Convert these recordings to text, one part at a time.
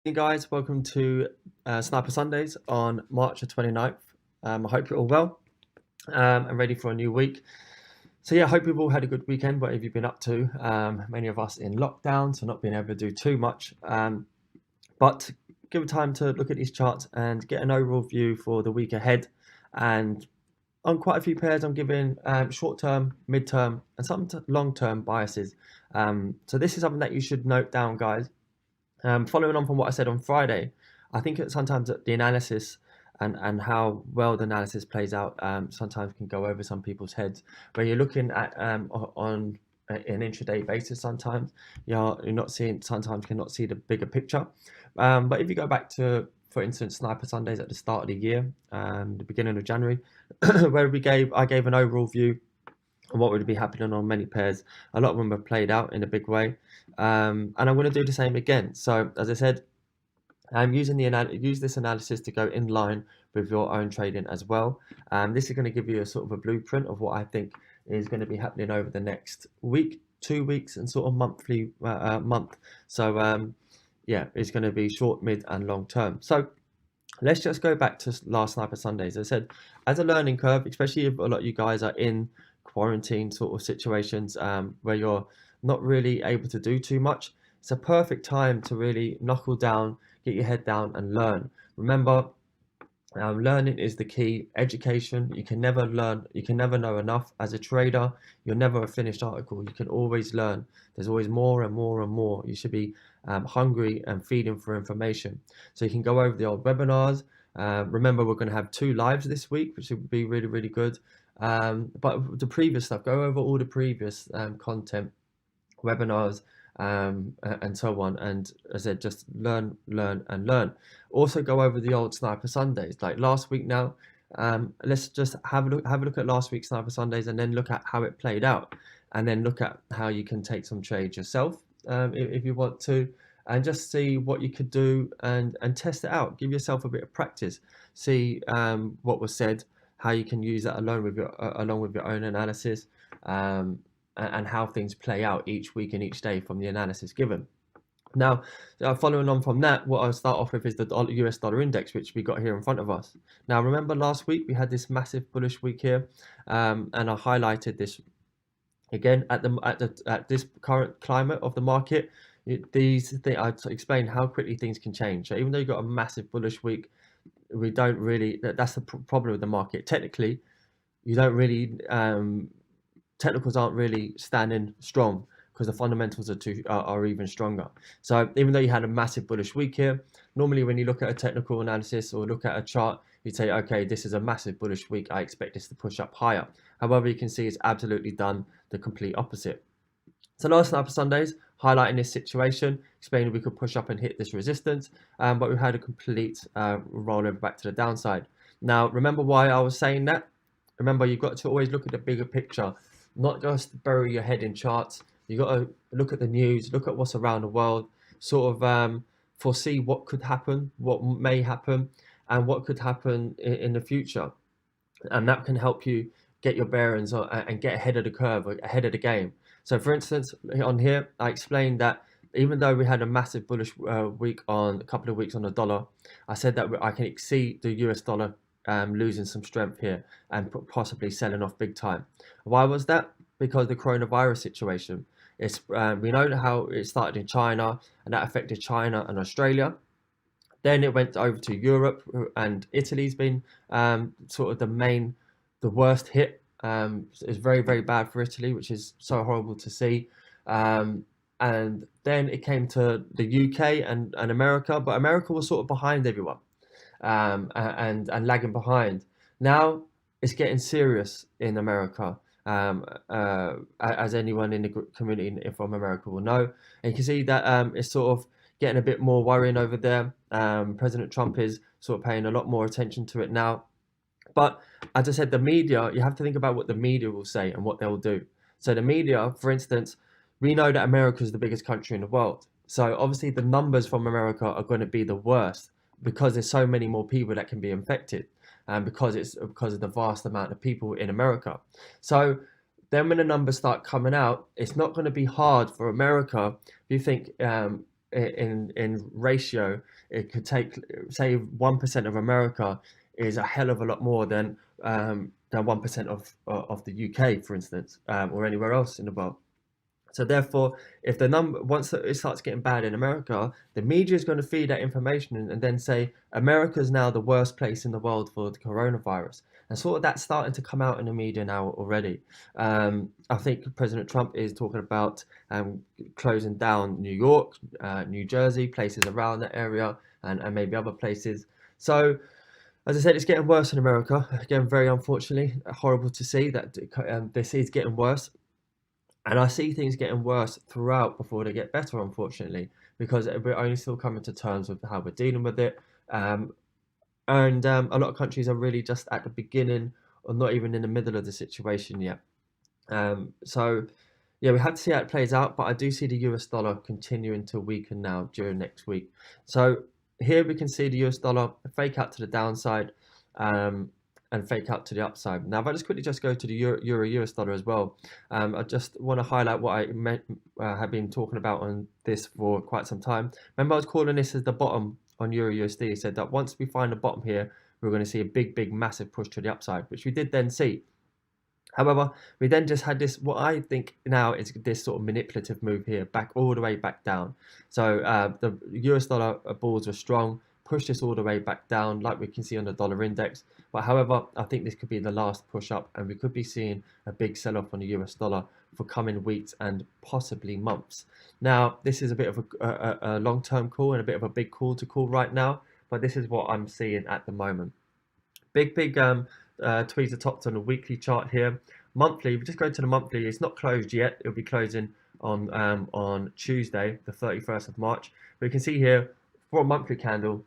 Hey guys, welcome to Sniper Sundays on March the 29th. I hope you're all well and ready for a new week. So yeah, I hope you've all had a good weekend, whatever you've been up to. Many of us in lockdown, so not being able to do too much. But give it time to look at these charts and get an overall view for the week ahead. And on quite a few pairs, I'm giving short-term, mid-term, and some long-term biases. So this is something that you should note down, guys. Following on from what I said on Friday, I think sometimes the analysis and how well the analysis plays out sometimes can go over some people's heads. When you're looking at on an intraday basis, sometimes you're not seeing, sometimes cannot see the bigger picture. But if you go back to, for instance, Sniper Sundays at the start of the year, the beginning of January, where I gave an overall view on what would be happening on many pairs. A lot of them have played out in a big way, and I'm going to do the same again. So as I said, I'm use this analysis to go in line with your own trading as well. This is going to give you a sort of a blueprint of what I think is going to be happening over the next week, 2 weeks, and sort of monthly month. So yeah, it's going to be short, mid, and long term. So let's just go back to last Sniper Sundays. As I said, as a learning curve, especially if a lot of you guys are in quarantine sort of situations where you're not really able to do too much, it's a perfect time to really knuckle down, get your head down and learn. Remember, learning is the key. Education, you can never learn, you can never know enough. As a trader, you're never a finished article. You can always learn. There's always more and more and more. You should be hungry and feeding for information. So you can go over the old webinars. Remember, we're going to have 2 lives this week, which would be really, really good. But the previous stuff, go over all the previous content, webinars, and so on. And as I said, just learn, and learn. Also go over the old Sniper Sundays, like last week now. Let's just have a look at last week's Sniper Sundays and then look at how it played out, and then look at how you can take some trades yourself if you want to, and just see what you could do and test it out. Give yourself a bit of practice. See what was said, how you can use that along with your own analysis, and how things play out each week and each day from the analysis given. Now, following on from that, what I'll start off with is the US dollar index, which we got here in front of us. Now, remember last week we had this massive bullish week here, and I highlighted this again at this current climate of the market. I explained how quickly things can change. So even though you got a massive bullish week, we don't really, that's the problem with the market. Technically, you don't really, technicals aren't really standing strong because the fundamentals are even stronger. So even though you had a massive bullish week here, normally when you look at a technical analysis or look at a chart, you'd say, okay, this is a massive bullish week. I expect this to push up higher. However, you can see it's absolutely done the complete opposite. So last Sniper Sundays, highlighting this situation, explaining we could push up and hit this resistance, but we had a complete rollover back to the downside. Now, remember why I was saying that? Remember, you've got to always look at the bigger picture, not just bury your head in charts. You've got to look at the news, look at what's around the world, sort of foresee what could happen, what may happen, and what could happen in the future. And that can help you get your bearings and get ahead of the curve, ahead of the game. So for instance, on here, I explained that even though we had a massive bullish week on a couple of weeks on the dollar, I said that I can see the US dollar losing some strength here and possibly selling off big time. Why was that? Because the coronavirus situation. We know how it started in China, and that affected China and Australia. Then it went over to Europe, and Italy's been sort of the worst hit. It's very, very bad for Italy, which is so horrible to see. And then it came to the UK and America, but America was sort of behind everyone, and lagging behind. Now it's getting serious in America, as anyone in the community from America will know. And you can see that it's sort of getting a bit more worrying over there. President Trump is sort of paying a lot more attention to it now. But as I said, the media, you have to think about what the media will say and what they'll do. So the media, for instance, we know that America is the biggest country in the world. So obviously the numbers from America are going to be the worst because there's so many more people that can be infected, and because of the vast amount of people in America. So then when the numbers start coming out, it's not going to be hard for America. If you think in ratio, it could take, say, 1% of America is a hell of a lot more than 1% of the UK, for instance, or anywhere else in the world. So therefore, if the number, once it starts getting bad in America, the media is going to feed that information and then say America is now the worst place in the world for the coronavirus. And sort of that's starting to come out in the media now already. I think President Trump is talking about closing down New York, New Jersey, places around that area, and maybe other places. So, as I said, it's getting worse in America. Again, very unfortunately, horrible to see that this is getting worse. And I see things getting worse throughout before they get better, unfortunately, because we're only still coming to terms with how we're dealing with it. And a lot of countries are really just at the beginning or not even in the middle of the situation yet. So, yeah, we have to see how it plays out, but I do see the US dollar continuing to weaken now during next week. So here we can see the US dollar fake out to the downside and fake out to the upside. Now, if I just quickly go to the Euro US dollar as well, I just want to highlight what I have been talking about on this for quite some time. Remember, I was calling this as the bottom on Euro USD. I said that once we find the bottom here, we're going to see a big, massive push to the upside, which we did then see. However, we then just had this, what I think now is this sort of manipulative move here, back all the way back down. So the US dollar bulls were strong, pushed this all the way back down, like we can see on the dollar index. But however, I think this could be the last push up, and we could be seeing a big sell-off on the US dollar for coming weeks and possibly months. Now, this is a bit of a long-term call and a bit of a big call to call right now, but this is what I'm seeing at the moment. Big tweezer topped on a weekly chart here. Monthly, we just go to the monthly. It's not closed yet. It'll be closing on Tuesday, the 31st of March. But you can see here for a monthly candle,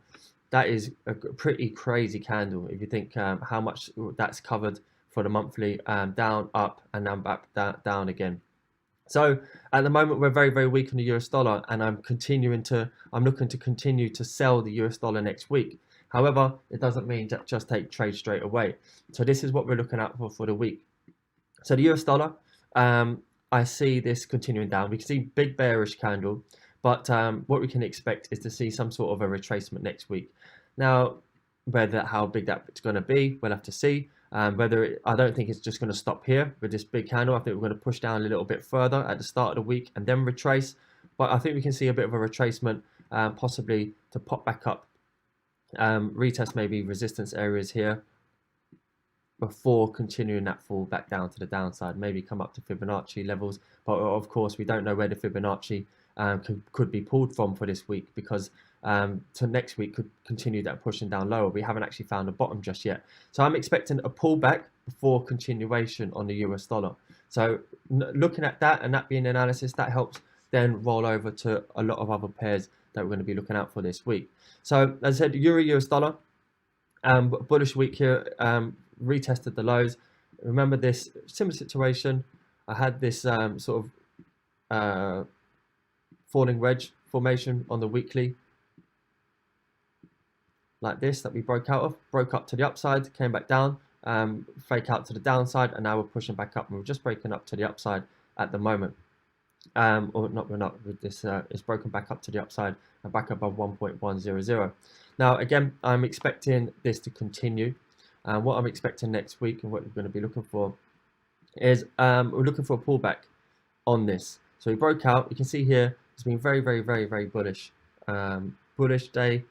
that is a pretty crazy candle. If you think how much that's covered for the monthly, down, up, and then back down again. So at the moment, we're very weak on the US dollar, and I'm looking to continue to sell the US dollar next week. However, it doesn't mean just take trade straight away. So this is what we're looking at for the week. So the US dollar, I see this continuing down. We can see big bearish candle, but what we can expect is to see some sort of a retracement next week. Now, how big that's going to be, we'll have to see. I don't think it's just going to stop here with this big candle. I think we're going to push down a little bit further at the start of the week and then retrace. But I think we can see a bit of a retracement, possibly to pop back up, retest maybe resistance areas here before continuing that fall back down to the downside, maybe come up to Fibonacci levels. But of course, we don't know where the Fibonacci could be pulled from for this week, because to next week could continue that pushing down lower. We haven't actually found a bottom just yet. So I'm expecting a pullback before continuation on the US dollar. So looking at that and that being analysis, that helps then roll over to a lot of other pairs that we're going to be looking out for this week. So as I said, Euro US dollar, bullish week here, retested the lows. Remember this similar situation. I had this sort of falling wedge formation on the weekly, like this, that we broke out of, broke up to the upside, came back down, fake out to the downside, and now we're pushing back up, and we're just breaking up to the upside at the moment. Or not, we're not with this, it's broken back up to the upside and back above 1.100. Now again, I'm expecting this to continue. What I'm expecting next week and what we're going to be looking for is we're looking for a pullback on this. So we broke out, you can see here it's been very bullish. Bullish day.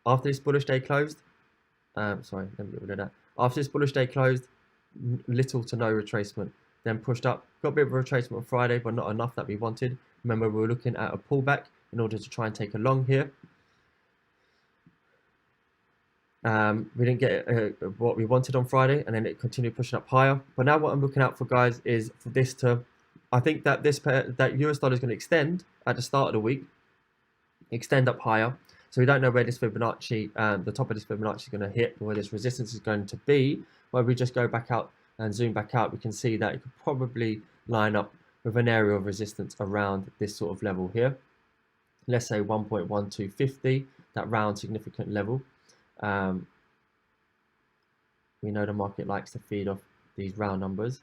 After this bullish day closed, sorry, let me get rid of that. After this bullish day closed, little to no retracement. Then pushed up, got a bit of a retracement on Friday, but not enough that we wanted. Remember, we were looking at a pullback in order to try and take a long here. We didn't get what we wanted on Friday, and then it continued pushing up higher. But now what I'm looking out for, guys, is for this to, I think that that US dollar is going to extend at the start of the week, extend up higher. So we don't know where this Fibonacci, the top of this Fibonacci is going to hit, or where this resistance is going to be. Where we just go back out and zoom back out, we can see that it could probably line up with an area of resistance around this sort of level here. Let's say 1.1250, that round significant level. We know the market likes to feed off these round numbers,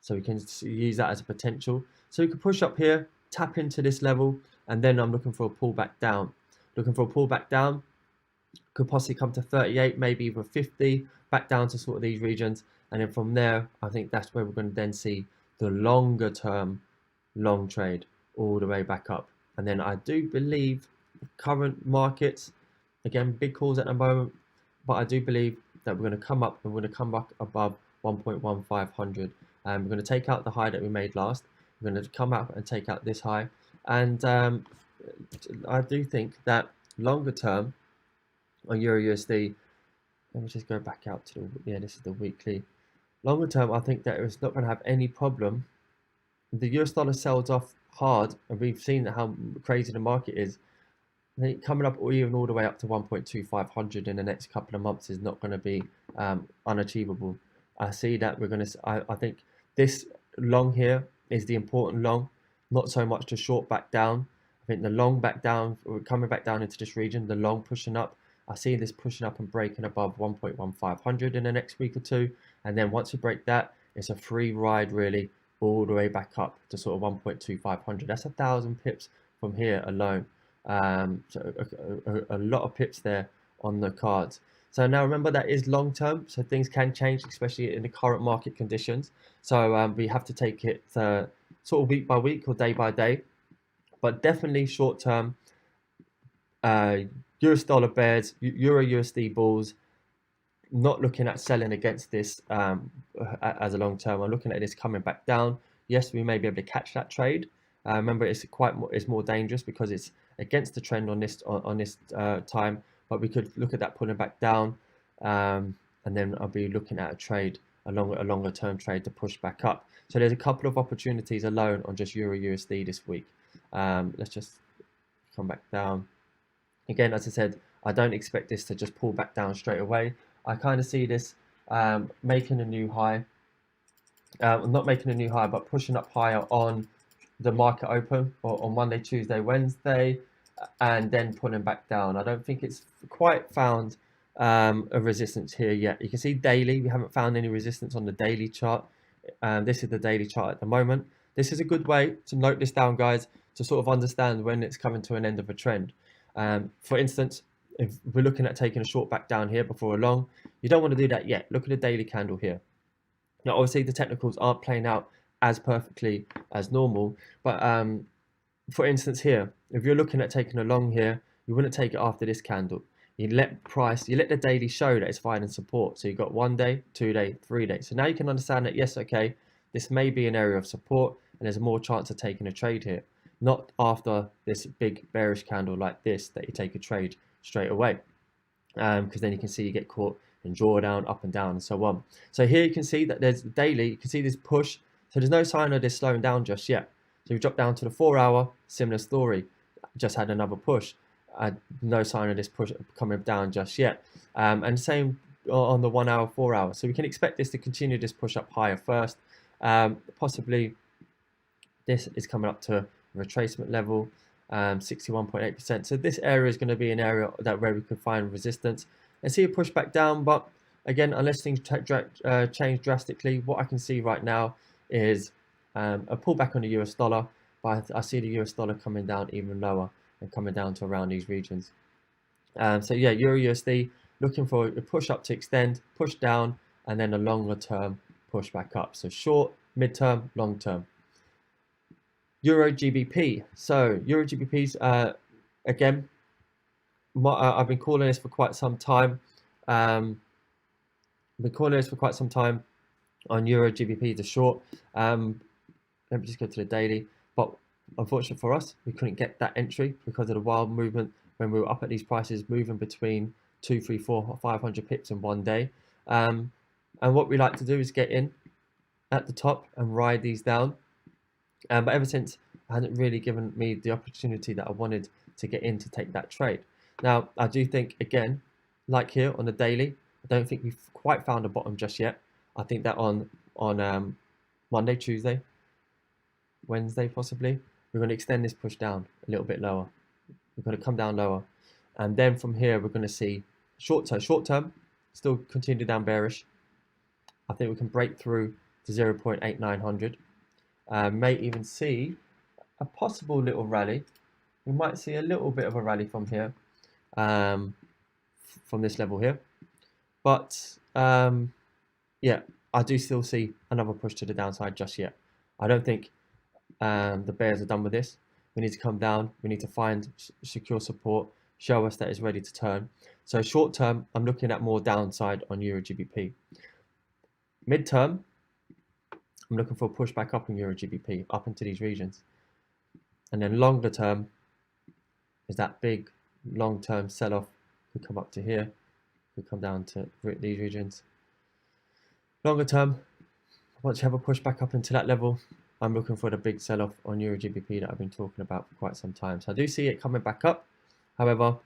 so we can use that as a potential. So we could push up here, tap into this level, and then I'm looking for a pullback down. Looking for a pullback down, could possibly come to 38, maybe even 50, back down to sort of these regions, and then from there, I think that's where we're going to then see the longer term long trade all the way back up. And then I do believe current markets, again, big calls at the moment, but I do believe that we're going to come up and we're going to come back above 1.1500. We're going to take out the high that we made last. We're going to come up and take out this high. And I do think that longer term on Euro USD, let me just go back out to the, yeah, this is the weekly. Longer term, I think that it's not going to have any problem. The US dollar sells off hard, and we've seen how crazy the market is. I think coming up or even all the way up to 1.2500 in the next couple of months is not going to be unachievable. I see that we're going to, I think this long here is the important long, not so much the short back down. I think the long back down, we're coming back down into this region, the long pushing up. I see this pushing up and breaking above 1.1500 in the next week or two. And then once we break that, it's a free ride really all the way back up to sort of 1.2500. That's 1,000 pips from here alone. So a lot of pips there on the cards. So now remember, that is long term, so things can change, especially in the current market conditions. So we have to take it sort of week by week or day by day, but definitely short term. US dollar bears, Euro USD bulls, not looking at selling against this as a long term. I'm looking at this coming back down. Yes, we may be able to catch that trade. Remember, it's more dangerous because it's against the trend on this time. But we could look at that pulling back down, and then I'll be looking at a trade, a longer term trade to push back up. So there's a couple of opportunities alone on just Euro USD this week. Let's just come back down. Again, as I said, I don't expect this to just pull back down straight away. I kind of see this making a new high, not making a new high, but pushing up higher on the market open or on Monday, Tuesday, Wednesday, and then pulling back down. I don't think it's quite found a resistance here yet. You can see daily, we haven't found any resistance on the daily chart. This is the daily chart at the moment. This is a good way to note this down, guys, to sort of understand when it's coming to an end of a trend. For instance, if we're looking at taking a short back down here before a long, you don't want to do that yet. Look at the daily candle here. Now, obviously, the technicals aren't playing out as perfectly as normal, but for instance here, if you're looking at taking a long here, you wouldn't take it after this candle. You let the daily show that it's finding support. So you've got 1 day, 2 day, 3 days. So now you can understand that, yes, okay, this may be an area of support and there's more chance of taking a trade here. Not after this big bearish candle like this that you take a trade straight away, because then you can see you get caught in drawdown, up and down, and so on. So here you can see that there's daily, you can see this push. So there's no sign of this slowing down just yet. So we dropped down to the 4 hour, similar story, just had another push. No sign of this push coming down just yet. And same on the 1 hour, 4 hour. So we can expect this to continue this push up higher first. Possibly this is coming up to retracement level, 61.8%. So this area is going to be an area where we could find resistance and see a push back down. But again, unless things change drastically, what I can see right now is a pullback on the US dollar. But I see the US dollar coming down even lower and coming down to around these regions. So yeah, Euro USD looking for a push up to extend, push down, and then a longer term push back up. So short, mid-term, long term. Euro GBP. So Euro GBP's again, I've been calling this for quite some time. I've been calling this for quite some time on Euro GBP to short. Let me just go to the daily. But unfortunately for us, we couldn't get that entry because of the wild movement when we were up at these prices, moving between 2, 3, 4, 500 pips in 1 day. And what we like to do is get in at the top and ride these down. But ever since, it hasn't really given me the opportunity that I wanted to get in to take that trade. Now, I do think, again, like here on the daily, I don't think we've quite found a bottom just yet. I think that on Monday, Tuesday, Wednesday possibly, we're going to extend this push down a little bit lower. We're going to come down lower. And then from here, we're going to see short term, still continue down bearish. I think we can break through to 0.8900. May even see a possible little rally. we might see a little bit of a rally from here, from this level here. But yeah, I do still see another push to the downside just yet. I don't think the bears are done with this. We need to come down. We need to find secure support, show us that it's ready to turn. So short term, I'm looking at more downside on Euro GBP. Mid-term, I'm looking for a push back up in Euro GBP, up into these regions. And then longer term is that big long-term sell-off. Could come up to here, could come down to these regions. Longer term, once you have a push back up into that level, I'm looking for the big sell-off on Euro GBP that I've been talking about for quite some time. So I do see it coming back up. However,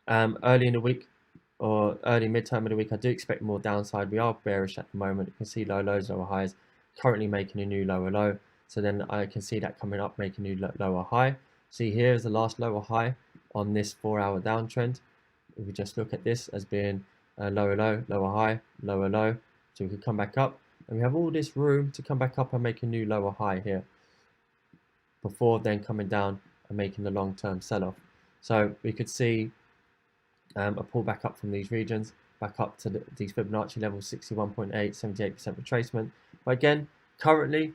early in the week or early mid-term of the week, I do expect more downside. We are bearish at the moment. You can see low lows, lower highs, currently making a new lower low. So then I can see that coming up, making a new lower high. See, here is the last lower high on this 4-hour downtrend. If we just look at this as being a lower low, lower high, lower low, so we could come back up, and we have all this room to come back up and make a new lower high here before then coming down and making the long-term sell-off. So we could see a pullback up from these regions, back up to these Fibonacci levels, 61.8, 78% retracement. But again, current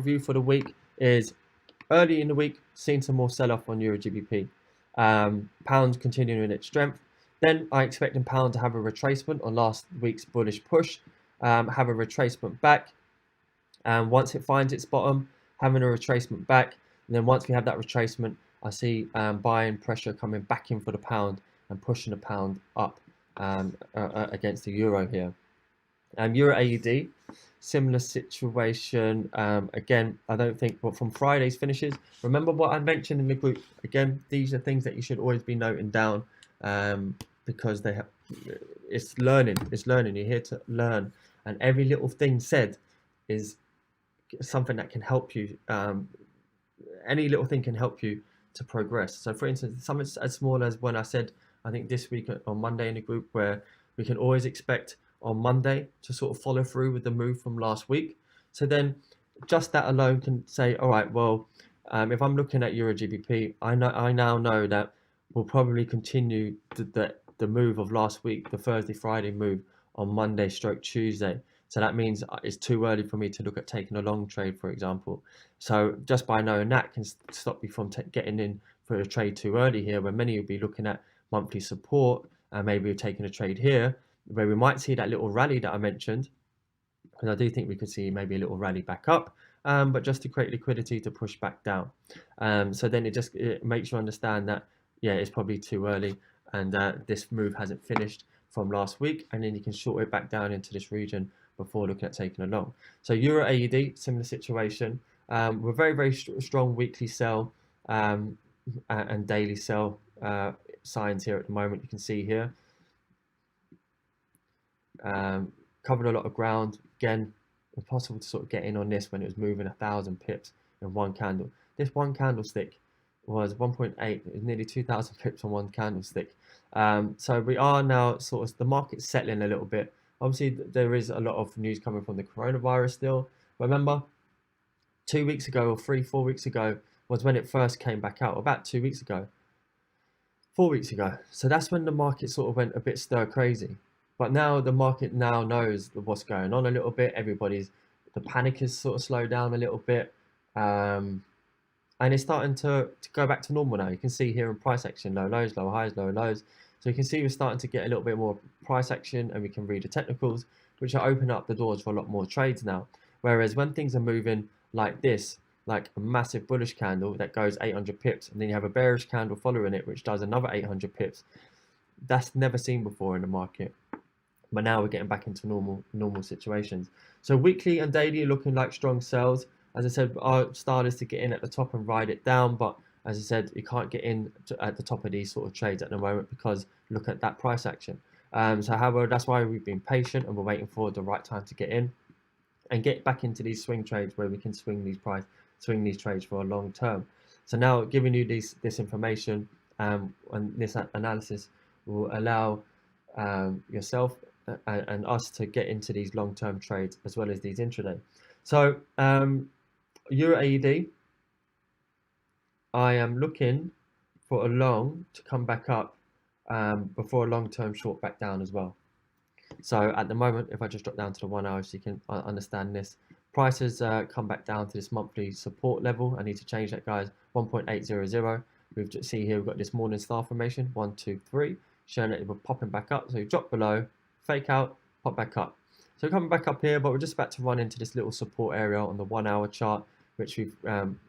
view for the week is early in the week, seeing some more sell-off on Euro GBP. Pound continuing its strength. Then I expect pound to have a retracement on last week's bullish push, have a retracement back, and once it finds its bottom, having a retracement back, and then once we have that retracement, I see buying pressure coming back in for the pound and pushing the pound up against the euro here. Euro AUD, similar situation. Again, I don't think, but from Friday's finishes, remember what I mentioned in the group. Again, these are things that you should always be noting down, because they have, it's learning. You're here to learn, and every little thing said is something that can help you. Any little thing can help you to progress. So for instance, something as small as when I said, I think this week on Monday in the group, where we can always expect on Monday to sort of follow through with the move from last week. So then just that alone can say, all right, well, if I'm looking at Euro GBP, I now know that we'll probably continue the move of last week, the Thursday, Friday move on Monday / Tuesday. So that means it's too early for me to look at taking a long trade, for example. So just by knowing that can stop me from getting in for a trade too early here, where many will be looking at monthly support and maybe taking a trade here, where we might see that little rally that I mentioned, because I do think we could see maybe a little rally back up, but just to create liquidity to push back down. So then it makes you understand that, yeah, it's probably too early, and this move hasn't finished from last week, and then you can short it back down into this region before looking at taking a long. So Euro AUD, similar situation. We're very strong weekly sell and daily sell signs here at the moment. You can see here, covered a lot of ground. Again, it's possible to sort of get in on this when it was moving 1,000 pips in one candle. This one candlestick was 1.8. It was nearly 2,000 pips on one candlestick. So we are now sort of, the market's settling a little bit. Obviously, there is a lot of news coming from the coronavirus still. Remember, 2 weeks ago or 4 weeks ago was when it first came back out, about 2 weeks ago, 4 weeks ago. So that's when the market sort of went a bit stir crazy. But now the market now knows what's going on a little bit. The panic is sort of slowed down a little bit. And it's starting to go back to normal now. You can see here in price action, low lows, lower highs, lower lows. So you can see we're starting to get a little bit more price action, and we can read the technicals, which are opening up the doors for a lot more trades now. Whereas when things are moving like this, like a massive bullish candle that goes 800 pips, and then you have a bearish candle following it, which does another 800 pips, that's never seen before in the market. But now we're getting back into normal situations. So weekly and daily are looking like strong sells. As I said, our style is to get in at the top and ride it down, but as I said, you can't get in at the top of these sort of trades at the moment, because look at that price action. So however, that's why we've been patient and we're waiting for the right time to get in and get back into these swing trades where we can swing these trades for a long term. So now giving you this information and this analysis will allow yourself and us to get into these long-term trades as well as these intraday. So Euro AUD, I am looking for a long to come back up before a long-term short back down as well. So at the moment, if I just drop down to the 1 hour so you can understand this, prices come back down to this monthly support level. I need to change that, guys. 1.800. We've just see here we've got this morning star formation 1, 2, 3, showing that we're popping back up. So we drop below, fake out, pop back up. So we're coming back up here, but we're just about to run into this little support area on the 1 hour chart, which we've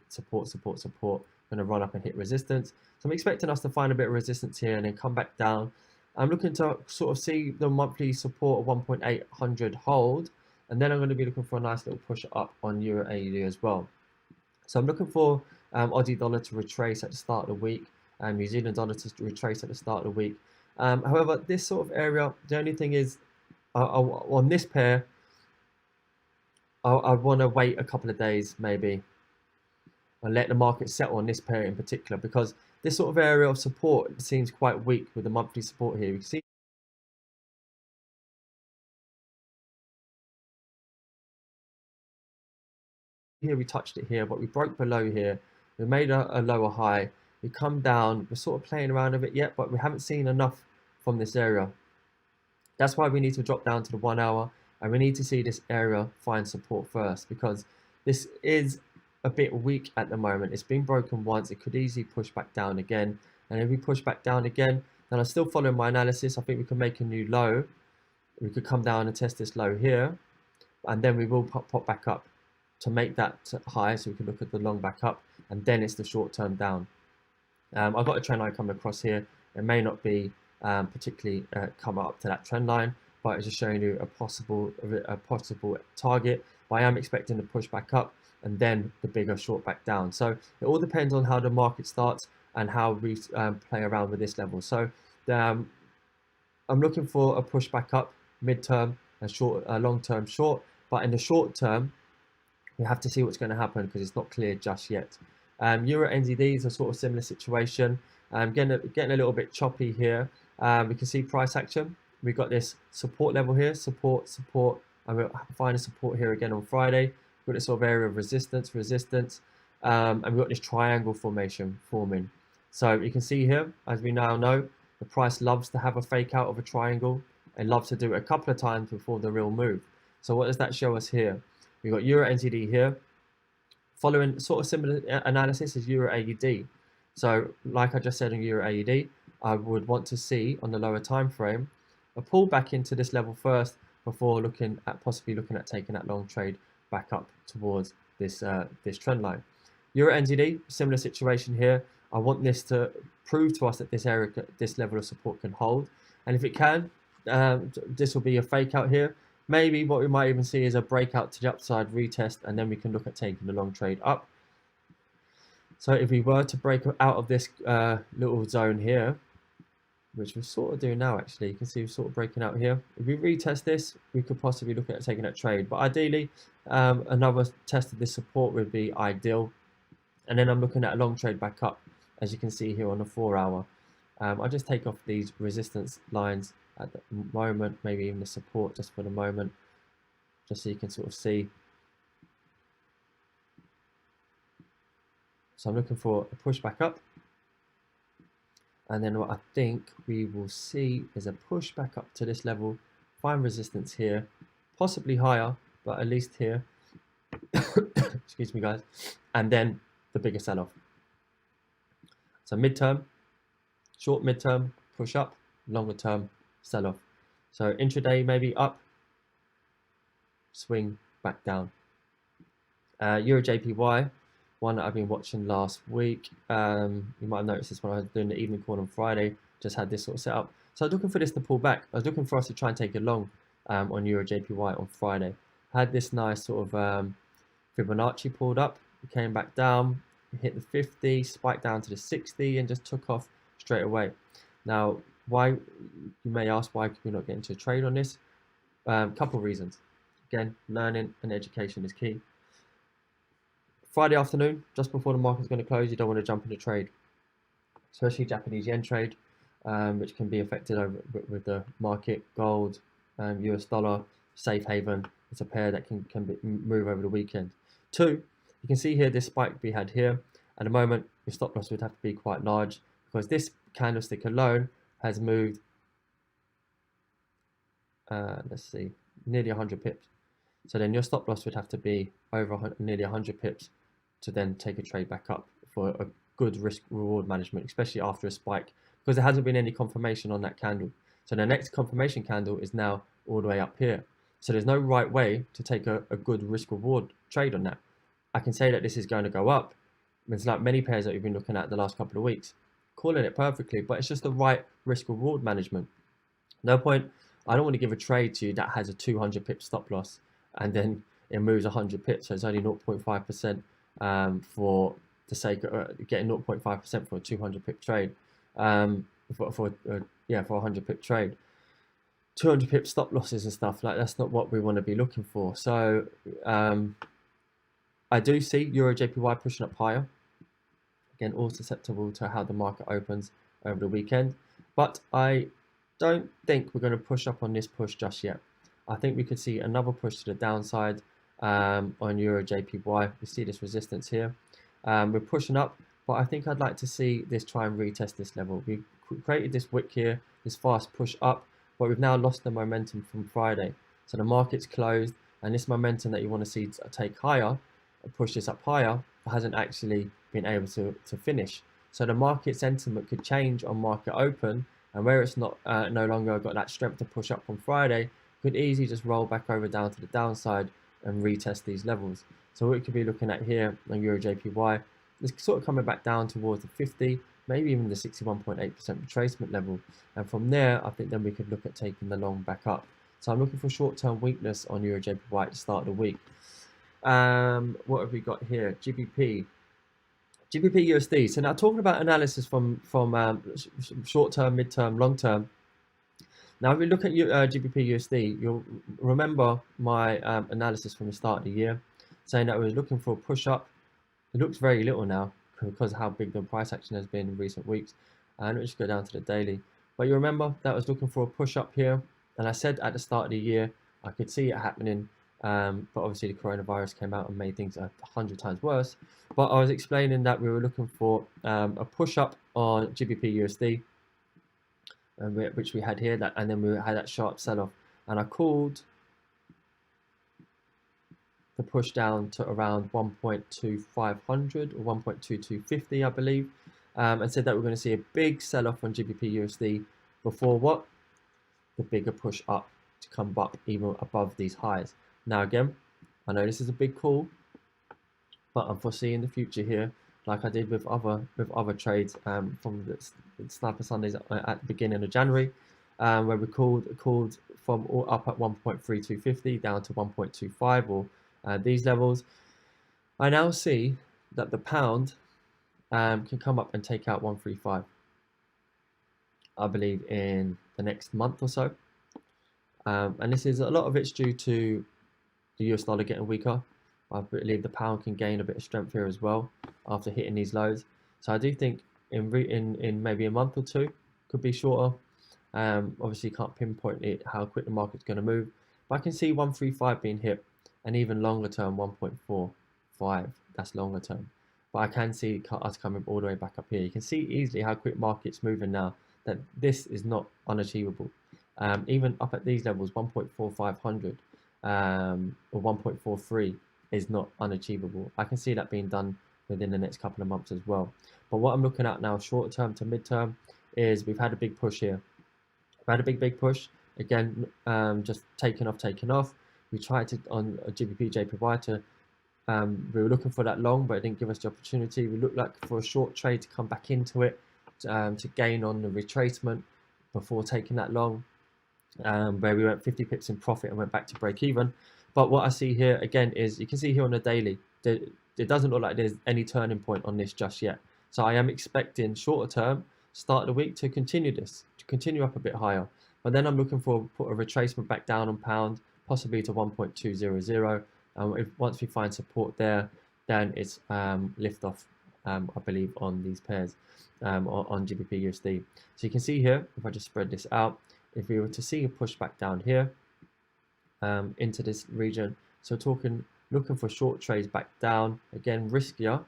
support. Going to run up and hit resistance. So I'm expecting us to find a bit of resistance here and then come back down. I'm looking to sort of see the monthly support of 1.800 hold, and then I'm going to be looking for a nice little push up on Euro AUD as well. So I'm looking for Aussie dollar to retrace at the start of the week, and New Zealand dollar to retrace at the start of the week. However, this sort of area, the only thing is on this pair, I want to wait a couple of days maybe and let the market settle on this pair in particular, because this sort of area of support seems quite weak with the monthly support here. You can see here we touched it here, but we broke below here. We made a lower high. We come down. We're sort of playing around a bit yet, but we haven't seen enough from this area. That's why we need to drop down to the 1 hour, and we need to see this area find support first, because this is a bit weak at the moment. It's been broken once. It could easily push back down again, and if we push back down again, then I'm still following my analysis. I think we can make a new low. We could come down and test this low here, and then we will pop back up to make that high, so we can look at the long back up, and then it's the short term down. I've got a trend line coming across here. It may not be particularly come up to that trend line, but it's just showing you a possible target. But I am expecting to push back up and then the bigger short back down. So it all depends on how the market starts and how we play around with this level. So I'm looking for a push back up mid-term and short, long-term short. But in the short term, we have to see what's going to happen because it's not clear just yet. Euro NZD is a sort of similar situation. Getting a little bit choppy here. We can see price action. We've got this support level here, support, and we'll find a support here again on Friday. We've got this sort of area of resistance, and we've got this triangle formation forming. So you can see here, as we now know, the price loves to have a fake out of a triangle and loves to do it a couple of times before the real move. So what does that show us here? We've got Euro NZD here, following sort of similar analysis as Euro AUD. So like I just said on Euro AUD, I would want to see on the lower time frame a pullback into this level first before possibly looking at taking that long trade back up towards this this trend line. Euro NZD, similar situation here. I want this to prove to us that this area, this level of support can hold, and if it can, this will be a fake out here. Maybe what we might even see is a breakout to the upside retest, and then we can look at taking the long trade up. So if we were to break out of this little zone here, which we're sort of doing now actually, you can see we're sort of breaking out here. If we retest this, we could possibly look at taking that trade. But ideally, another test of this support would be ideal. And then I'm looking at a long trade back up, as you can see here on the 4 hour. I'll just take off these resistance lines at the moment, maybe even the support just for the moment, just so you can sort of see. So I'm looking for a push back up, and then what I think we will see is a push back up to this level, find resistance here, possibly higher, but at least here. Excuse me, guys, and then the bigger sell-off. So midterm, short midterm, push up, longer term, sell off. So intraday maybe up, swing back down. Euro JPY, one that I've been watching last week. You might have noticed this when I was doing the evening call on Friday, just had this sort of setup. So I was looking for this to pull back. I was looking for us to try and take it long on Euro JPY on Friday. Had this nice sort of Fibonacci pulled up, it came back down, hit the 50, spiked down to the 60 and just took off straight away. Now, why, you may ask, why could we not get into a trade on this? Couple of reasons. Again, learning and education is key. Friday afternoon, just before the market's going to close, you don't want to jump into trade, especially Japanese yen trade, which can be affected with the market. Gold, US dollar, safe haven. It's a pair that can move over the weekend. Two, you can see here this spike we had here. At the moment, your stop loss would have to be quite large because this candlestick alone has moved, let's see, nearly 100 pips. So then your stop loss would have to be over nearly 100 pips to then take a trade back up for a good risk reward management, especially after a spike, because there hasn't been any confirmation on that candle. So the next confirmation candle is now all the way up here. So there's no right way to take a good risk reward trade on that. I can say that this is going to go up. It's like many pairs that we've been looking at the last couple of weeks, calling it perfectly, but it's just the right risk reward management. No point. I don't want to give a trade to you that has a 200 pip stop loss and then it moves 100 pips, so it's only 0.5% for the sake of getting 0.5% for a 200 pip trade. For a 100 pip trade, 200 pip stop losses and stuff like that's not what we want to be looking for. So I do see Euro JPY pushing up higher. Again, all susceptible to how the market opens over the weekend, but I don't think we're going to push up on this push just yet. I think we could see another push to the downside on Euro JPY. We see this resistance here. We're pushing up, but I think I'd like to see this try and retest this level. We created this wick here, this fast push up, but we've now lost the momentum from Friday. So the market's closed, and this momentum that you want to see take higher, push this up higher, hasn't actually been able to finish. So the market sentiment could change on market open, and where it's not no longer got that strength to push up from Friday, could easily just roll back over down to the downside and retest these levels. So what we could be looking at here on Euro JPY is sort of coming back down towards the 50, maybe even the 61.8% retracement level. And from there, I think then we could look at taking the long back up. So I'm looking for short-term weakness on Euro JPY at the start of the week. What have we got here? GBP USD. So now talking about analysis from short-term, mid-term, long-term. Now, if we look at GBP USD, you'll remember my analysis from the start of the year, saying that we were looking for a push up. It looks very little now because of how big the price action has been in recent weeks. And let's just go down to the daily. But you remember that I was looking for a push up here, and I said at the start of the year I could see it happening, but obviously the coronavirus came out and made things 100 times worse. But I was explaining that we were looking for a push up on GBP USD. Which we had here, and then we had that sharp sell-off, and I called the push down to around 1.2500 or 1.2250, I believe, and said that we're going to see a big sell-off on GBP USD before what? The bigger push up to come up even above these highs. Now again, I know this is a big call, but I'm foreseeing the future here, like I did with other trades from the Sniper Sundays at the beginning of January, where we called from up at 1.3250 down to 1.25 or these levels. I now see that the pound can come up and take out 135, I believe, in the next month or so. And this is a lot of it's due to the US dollar getting weaker. I believe the pound can gain a bit of strength here as well after hitting these lows. So I do think in maybe a month or two, could be shorter. Obviously can't pinpoint it how quick the market's going to move, but I can see 135 being hit, and even longer term 1.45. That's longer term, but I can see us coming all the way back up here. You can see easily how quick market's moving now, that this is not unachievable. Even up at these levels, 1.4500 or 1.43 is not unachievable. I can see that being done within the next couple of months as well. But what I'm looking at now, short term to mid term, is we've had a big push here. We've had a big push. Again, just taking off. We tried to, on a GBP JPY, to, we were looking for that long, but it didn't give us the opportunity. We looked like for a short trade to come back into it, to gain on the retracement before taking that long, where we went 50 pips in profit and went back to break even. But what I see here again is, you can see here on the daily, it doesn't look like there's any turning point on this just yet. So I am expecting shorter term, start of the week, to continue this, to continue up a bit higher. But then I'm looking for put a retracement back down on pound, possibly to 1.200. And once we find support there, then it's lift off, I believe, on these pairs, on GBP USD. So you can see here, if I just spread this out, if we were to see a push back down here into this region, so looking for short trades back down, again riskier,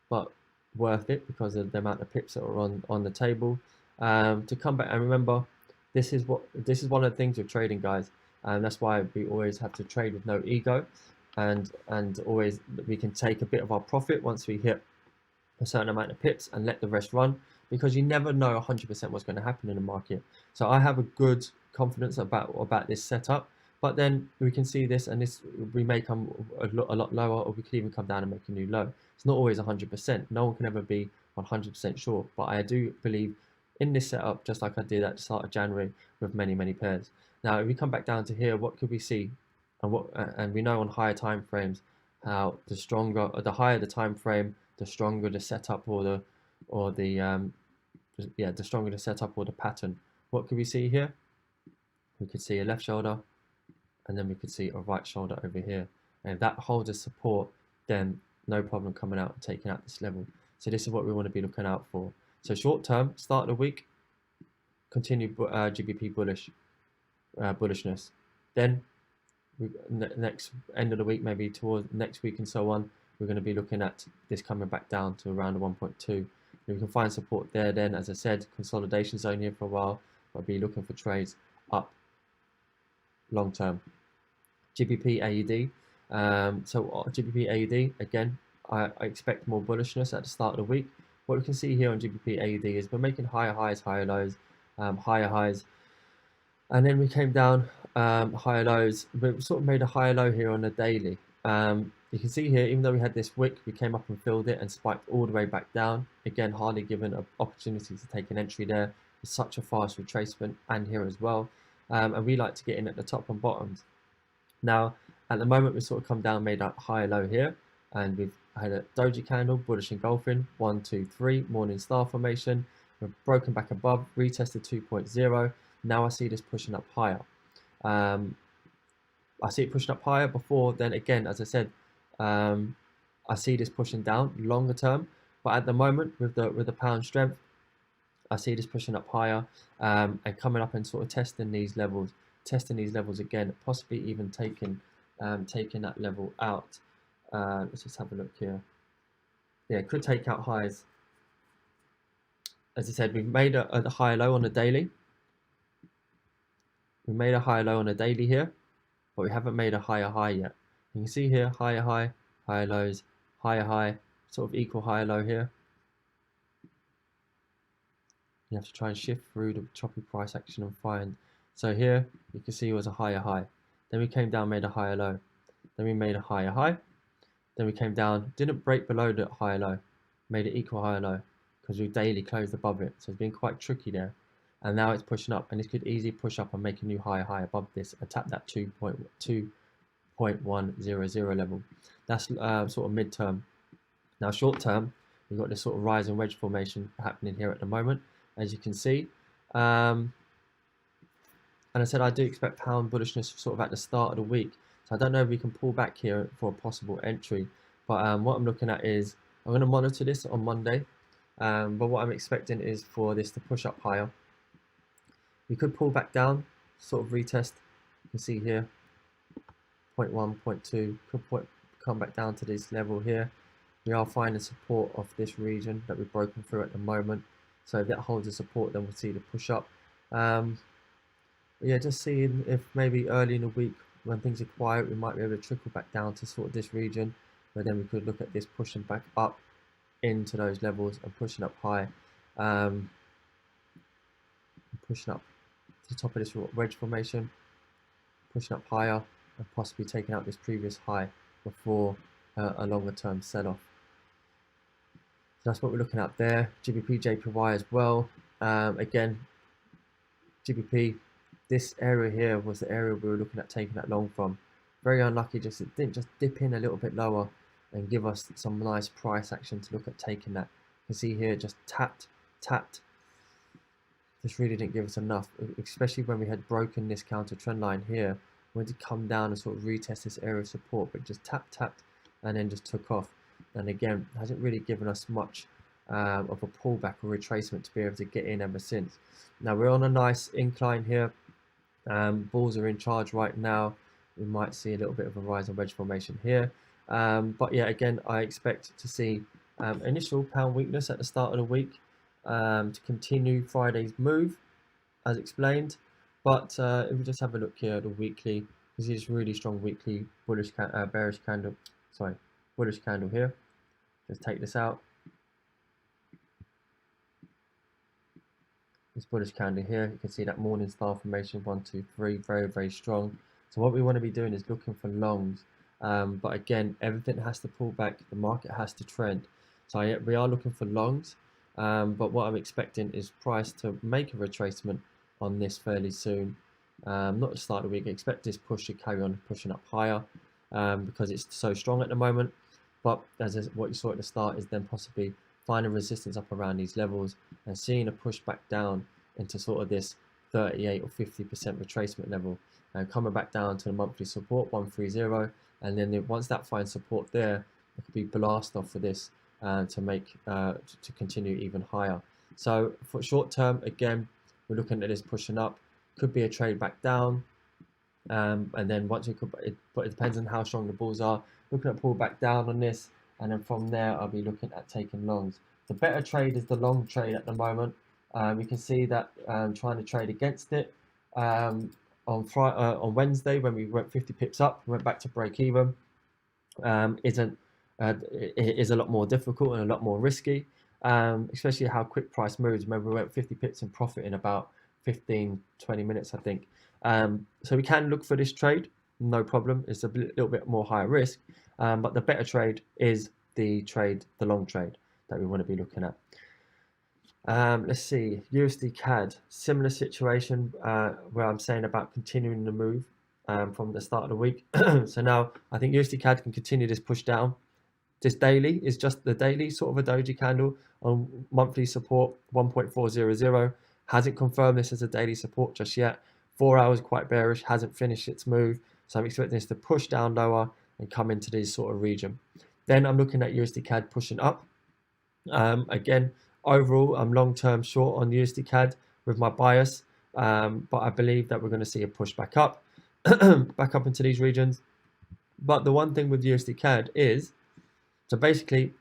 but worth it because of the amount of pips that are on the table. To come back and remember, this is one of the things with trading, guys, and that's why we always have to trade with no ego, and always we can take a bit of our profit once we hit a certain amount of pips and let the rest run, because you never know 100% what's going to happen in the market. So I have a good confidence about this setup, but then we can see this, and this we may come a lot lower, or we could even come down and make a new low. It's not always 100%. No one can ever be 100% sure, but I do believe in this setup, just like I did at the start of January with many pairs. Now, if we come back down to here, what could we see? And we know on higher time frames how the higher the time frame, the stronger the setup the stronger the setup or the pattern. What could we see here? We could see a left shoulder, and then we could see a right shoulder over here. And if that holds a support, then no problem coming out and taking out this level. So this is what we want to be looking out for. So short term, start of the week, continue GBP bullishness. Then next end of the week, maybe towards next week and so on, we're going to be looking at this coming back down to around the 1.2. We can find support there. Then, as I said, consolidation zone here for a while. I'll be looking for trades up long term. GBP AUD. So GBP AUD, again, I expect more bullishness at the start of the week. What we can see here on GBP AUD is we're making higher highs, higher lows, higher highs, and then we came down, higher lows. We sort of made a higher low here on the daily. You can see here, even though we had this wick, we came up and filled it and spiked all the way back down. Again, hardly given an opportunity to take an entry there. It's such a fast retracement, and here as well. And we like to get in at the top and bottoms. Now, at the moment, we've sort of come down, made a higher low here, and we've had a doji candle, bullish engulfing, 1, 2, 3, morning star formation. We've broken back above, retested 2.0. Now I see this pushing up higher. I see it pushing up higher before. Then again, as I said, I see this pushing down longer term. But at the moment, with the pound strength, I see this pushing up higher, and coming up and sort of testing these levels again, possibly even taking that level out. Let's just have a look here. Yeah, it could take out highs. As I said, we've made a higher low on the daily. We made a higher low on the daily here, but we haven't made a higher high yet. You can see here, higher high, higher lows, higher high, sort of equal higher low here. You have to try and shift through the choppy price action and find. So here, you can see it was a higher high. Then we came down, made a higher low. Then we made a higher high. Then we came down, didn't break below the higher low, made it equal higher low, because we daily closed above it. So it's been quite tricky there. And now it's pushing up, and this could easily push up and make a new higher high above this and tap that 2.100 level. That's sort of mid-term. Now short term, we've got this sort of rise and wedge formation happening here at the moment, as you can see. And I said I do expect pound bullishness sort of at the start of the week. So I don't know if we can pull back here for a possible entry. But what I'm looking at is, I'm going to monitor this on Monday. But what I'm expecting is for this to push up higher. We could pull back down, sort of retest. You can see here, 0.1, 0.2, could come back down to this level here. We are finding support of this region that we've broken through at the moment. So if that holds the support, then we'll see the push up. Yeah, just seeing if maybe early in the week when things are quiet, we might be able to trickle back down to sort of this region, where then we could look at this pushing back up into those levels and pushing up high, pushing up to the top of this wedge formation, pushing up higher, and possibly taking out this previous high before a longer term sell-off. So that's what we're looking at there. GBP JPY as well. Again, GBP, this area here was the area we were looking at taking that long from. Very unlucky, it didn't just dip in a little bit lower and give us some nice price action to look at taking that. You can see here, just tapped. This really didn't give us enough, especially when we had broken this counter trend line here. We went to come down and sort of retest this area of support, but just tapped, and then just took off. And again, hasn't really given us much of a pullback or retracement to be able to get in ever since. Now we're on a nice incline here. Bulls are in charge right now. We might see a little bit of a rise and wedge formation here. But yeah, again, I expect to see Initial pound weakness at the start of the week to continue Friday's move, as explained. But if we just have a look here at the weekly, this is really strong weekly bearish candle. Sorry, bullish candle here. Just take this out. This bullish candle here, you can see that morning star formation 1, 2, 3, very strong. So what we want to be doing is looking for longs, but again, everything has to pull back, the market has to trend. So we are looking for longs, but what I'm expecting is price to make a retracement on this fairly soon. Not the start of the week. I expect this push to carry on pushing up higher because it's so strong at the moment. But as what you saw at the start is then possibly finding resistance up around these levels and seeing a push back down into sort of this 38 or 50% retracement level and coming back down to the monthly support 130, and then once that finds support there, it could be blast off for this to make to continue even higher. So for short term, again, we're looking at this pushing up, could be a trade back down, and then once but it depends on how strong the bulls are. Looking at pull back down on this, and then from there I'll be looking at taking longs. The better trade is the long trade at the moment. You can see that trying to trade against it on Wednesday when we went 50 pips up, went back to break even. It is a lot more difficult and a lot more risky, especially how quick price moves. Remember, we went 50 pips in profit in about 15-20 minutes, I think. So we can look for this trade, no problem. It's a little bit more higher risk, but the better trade is the long trade that we want to be looking at. Let's see, USD CAD, similar situation where I'm saying about continuing the move from the start of the week. So now I think USD CAD can continue this push down. This daily is just the daily sort of a doji candle on monthly support 1.400. Hasn't confirmed this as a daily support just yet. 4 hours quite bearish, hasn't finished its move. So I'm expecting this to push down lower and come into this sort of region. Then I'm looking at USD CAD pushing up. Again, overall, I'm long-term short on USD CAD with my bias, but I believe that we're going to see a push back up, back up into these regions. But the one thing with USD CAD is, so basically,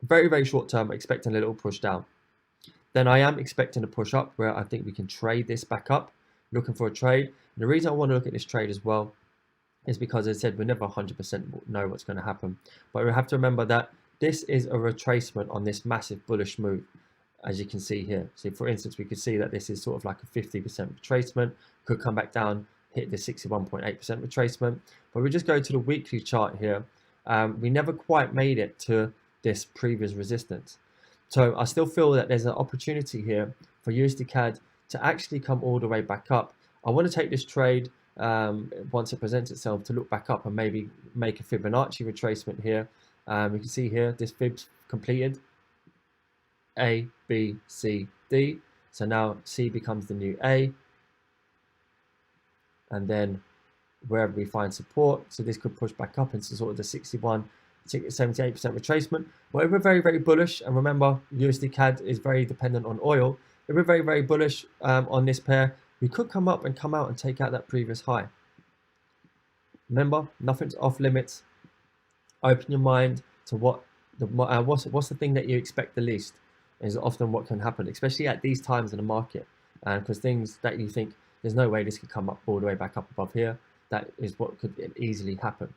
very short term, expecting a little push down. Then I am expecting a push up where I think we can trade this back up, looking for a trade. And the reason I want to look at this trade as well is because, as I said, we never 100% know what's going to happen. But we have to remember that this is a retracement on this massive bullish move, as you can see here. So for instance, we could see that this is sort of like a 50% retracement, could come back down, hit the 61.8% retracement. But we just go to the weekly chart here. We never quite made it to this previous resistance. So I still feel that there's an opportunity here for USD CAD to actually come all the way back up. I want to take this trade once it presents itself to look back up and maybe make a Fibonacci retracement here. You can see here this fib's completed, A, B, C, D. So now C becomes the new A, and then wherever we find support, so this could push back up into sort of the 78% retracement. But if we're very bullish, and remember USD CAD is very dependent on oil, if we're very bullish on this pair, we could come up and come out and take out that previous high. Remember, nothing's off limits. Open your mind to what's the thing that you expect the least is often what can happen, especially at these times in the market, because things that you think there's no way this could come up all the way back up above here, that is what could easily happen.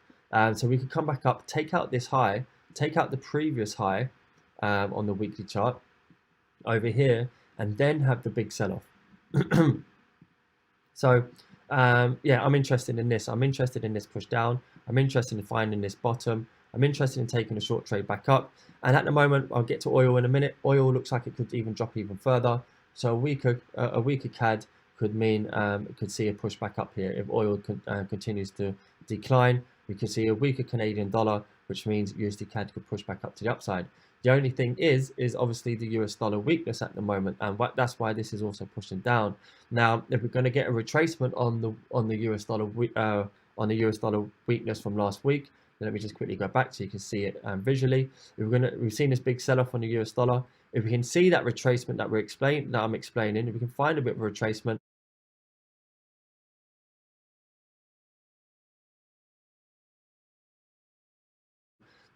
So we could come back up, take out this high, take out the previous high on the weekly chart over here, and then have the big sell-off. So yeah, I'm interested in this. I'm interested in this push down. I'm interested in finding this bottom. I'm interested in taking a short trade back up. And at the moment, I'll get to oil in a minute. Oil looks like it could even drop even further. So a weaker CAD could mean it could see a push back up here. If oil continues to decline, we could see a weaker Canadian dollar, which means USD CAD could push back up to the upside. The only thing is obviously the US dollar weakness at the moment, and that's why this is also pushing down. Now, if we're going to get a retracement on the US dollar weakness from last week, then let me just quickly go back so you can see it visually. We've seen this big sell-off on the US dollar. If we can see that retracement that I'm explaining, if we can find a bit of a retracement,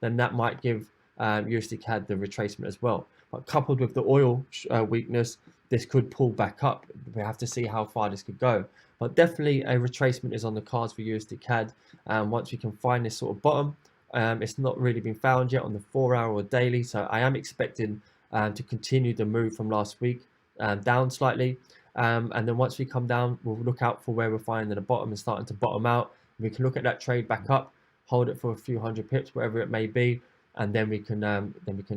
then that might give USD CAD the retracement as well. But coupled with the oil weakness, this could pull back up. We have to see how far this could go. But definitely a retracement is on the cards for USD CAD. Once we can find this sort of bottom, it's not really been found yet on the 4-hour or daily. So I am expecting to continue the move from last week down slightly. And then once we come down, we'll look out for where we're finding the bottom and starting to bottom out. We can look at that trade back up, hold it for a few hundred pips, whatever it may be, and then we can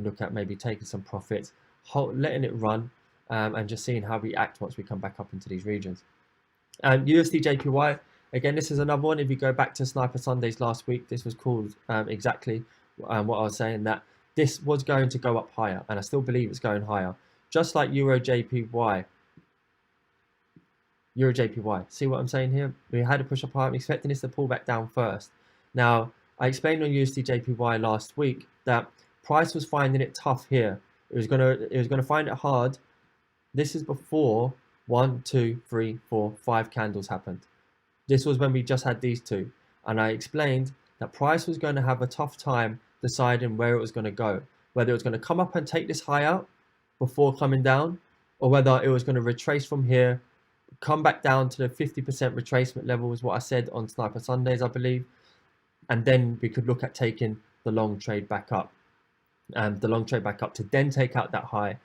look at maybe taking some profits, letting it run, and just seeing how we act once we come back up into these regions. USD JPY, again, this is another one. If you go back to Sniper Sundays last week, this was called exactly what I was saying, that this was going to go up higher, and I still believe it's going higher, just like Euro JPY. See what I'm saying here? We had a push up higher. I'm expecting this to pull back down first. Now, I explained on USD JPY last week that price was finding it tough here. It was gonna find it hard. This is before 1, 2, 3, 4, 5 candles happened. This was when we just had these two, and I explained that price was going to have a tough time deciding where it was going to go, whether it was going to come up and take this high out before coming down, or whether it was going to retrace from here, come back down to the 50% retracement level, is what I said on Sniper Sundays, I believe, and then we could look at taking the long trade back up, to then take out that high,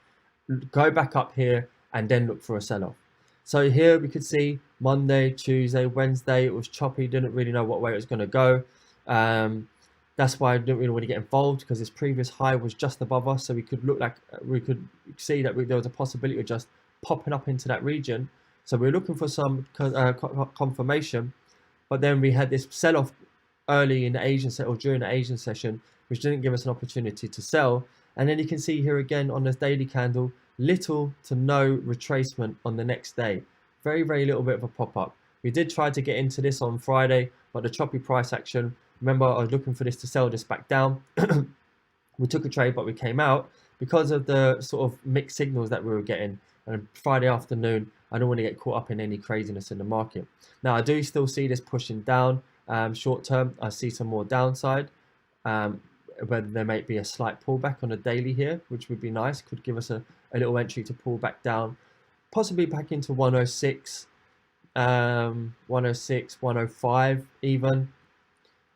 go back up here, and then look for a sell-off. So here we could see Monday, Tuesday, Wednesday, it was choppy, didn't really know what way it was going to go. That's why I didn't really want to get involved, because this previous high was just above us, so we could see that there was a possibility of just popping up into that region. So we were looking for some confirmation, but then we had this sell-off early in the Asian set, or during the Asian session, which didn't give us an opportunity to sell. And then you can see here again on this daily candle, little to no retracement on the next day. Very, very little bit of a pop-up. We did try to get into this on Friday, but the choppy price action, remember I was looking for this to sell this back down. We took a trade, but we came out because of the sort of mixed signals that we were getting. And Friday afternoon, I don't want to get caught up in any craziness in the market. Now, I do still see this pushing down short term. I see some more downside, whether there might be a slight pullback on a daily here, which would be nice, could give us a little entry to pull back down, possibly back into 106, 106, 105 even.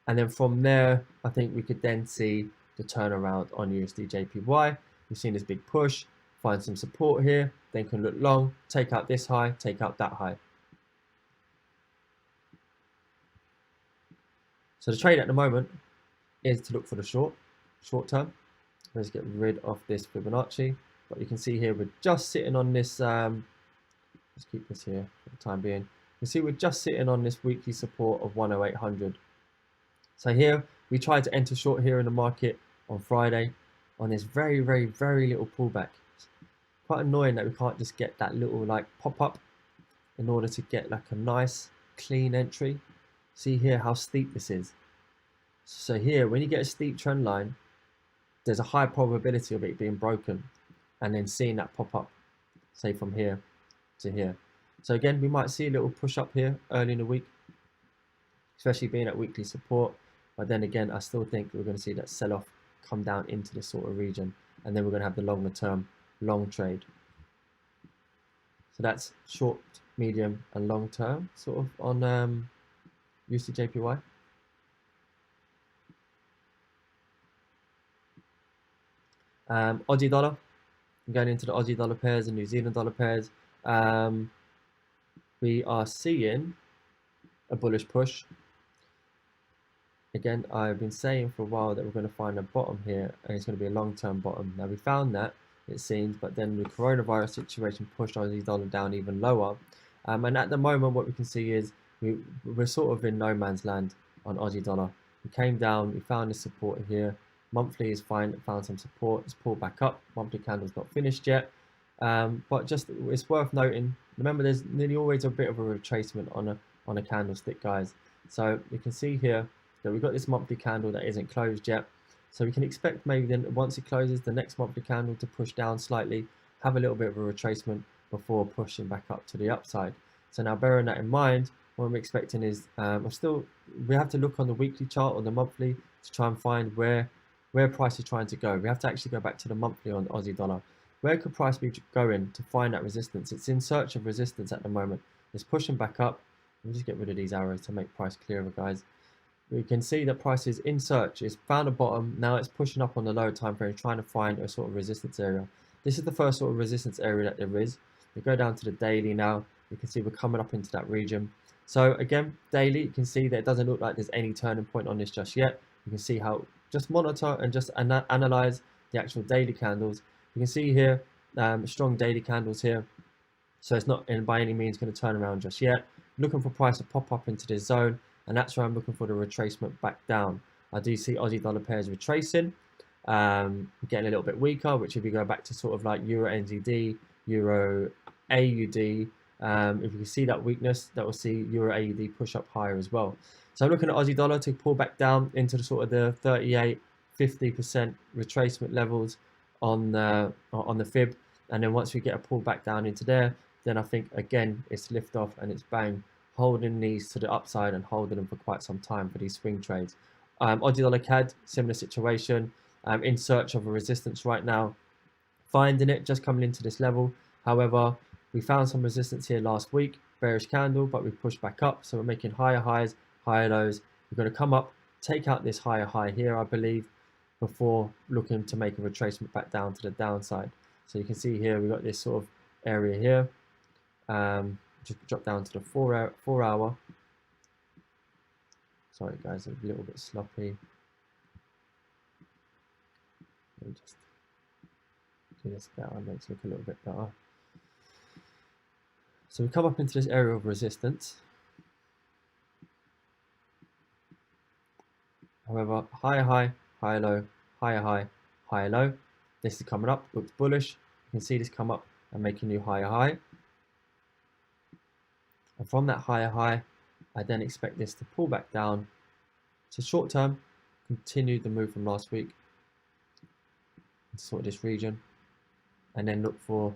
And then from there, I think we could then see the turnaround on USD JPY. We've seen this big push, find some support here, then can look long, take out this high, take out that high. So the trade at the moment is to look for the short term. Let's get rid of this Fibonacci. But you can see here we're just sitting on this, let's keep this here for the time being. You see we're just sitting on this weekly support of 10800. So here we tried to enter short here in the market on Friday on this very, very, very little pullback. It's quite annoying that we can't just get that little like pop up in order to get like a nice clean entry. See here how steep this is. So here, when you get a steep trend line, there's a high probability of it being broken and then seeing that pop up, say from here to here. So again, we might see a little push up here early in the week, especially being at weekly support. But then again, I still think we're going to see that sell-off come down into this sort of region, and then we're going to have the longer term long trade. So that's short, medium, and long term sort of on USD JPY. Aussie dollar, going into the Aussie dollar pairs and New Zealand dollar pairs, we are seeing a bullish push. Again, I've been saying for a while that we're going to find a bottom here, and it's going to be a long-term bottom. Now we found that, it seems, but then the coronavirus situation pushed Aussie dollar down even lower. And at the moment, what we can see is we're sort of in no man's land on Aussie dollar. We came down, we found this support here. Monthly is fine, found some support, it's pulled back up. Monthly candle's not finished yet, but just it's worth noting. Remember, there's nearly always a bit of a retracement on a candlestick, guys. So you can see here that we've got this monthly candle that isn't closed yet. So we can expect maybe then once it closes, the next monthly candle to push down slightly, have a little bit of a retracement before pushing back up to the upside. So now bearing that in mind, what I'm expecting is we have to look on the weekly chart or the monthly to try and find where where price is trying to go. We have to actually go back to the monthly on Aussie dollar. Where could price be going to find that resistance? It's in search of resistance at the moment. It's pushing back up. Let me just get rid of these arrows to make price clearer, guys. We can see that price is in search. It's found a bottom. Now it's pushing up on the lower time frame, trying to find a sort of resistance area. This is the first sort of resistance area that there is. We go down to the daily now. You can see we're coming up into that region. So again, daily, you can see that it doesn't look like there's any turning point on this just yet. You can see how, just monitor and just analyze the actual daily candles. You can see here, strong daily candles here. So it's not by any means going to turn around just yet. Looking for price to pop up into this zone, and that's where I'm looking for the retracement back down. I do see Aussie dollar pairs retracing, getting a little bit weaker, which if you go back to sort of like Euro NZD, Euro AUD, if you can see that weakness, that will see Euro AUD push up higher as well. So I'm looking at Aussie dollar to pull back down into the sort of the 38-50% retracement levels on the fib, and then once we get a pull back down into there, then I think again it's lift off and it's bang, holding these to the upside and holding them for quite some time for these swing trades. Aussie dollar CAD, similar situation, in search of a resistance right now, finding it, just coming into this level. However, we found some resistance here last week, bearish candle, but we pushed back up, so we're making higher highs, higher lows. We're going to come up, take out this higher high here, I believe, before looking to make a retracement back down to the downside. So you can see here we've got this sort of area here. Just drop down to the 4 hour. Sorry guys, a little bit sloppy. Let me just do this better, makes it look a little bit better. So we come up into this area of resistance. However, higher high, higher low, higher high, higher low. This is coming up, looks bullish. You can see this come up and make a new higher high. And from that higher high, I then expect this to pull back down. So short term, continue the move from last week into sort of this region, and then look for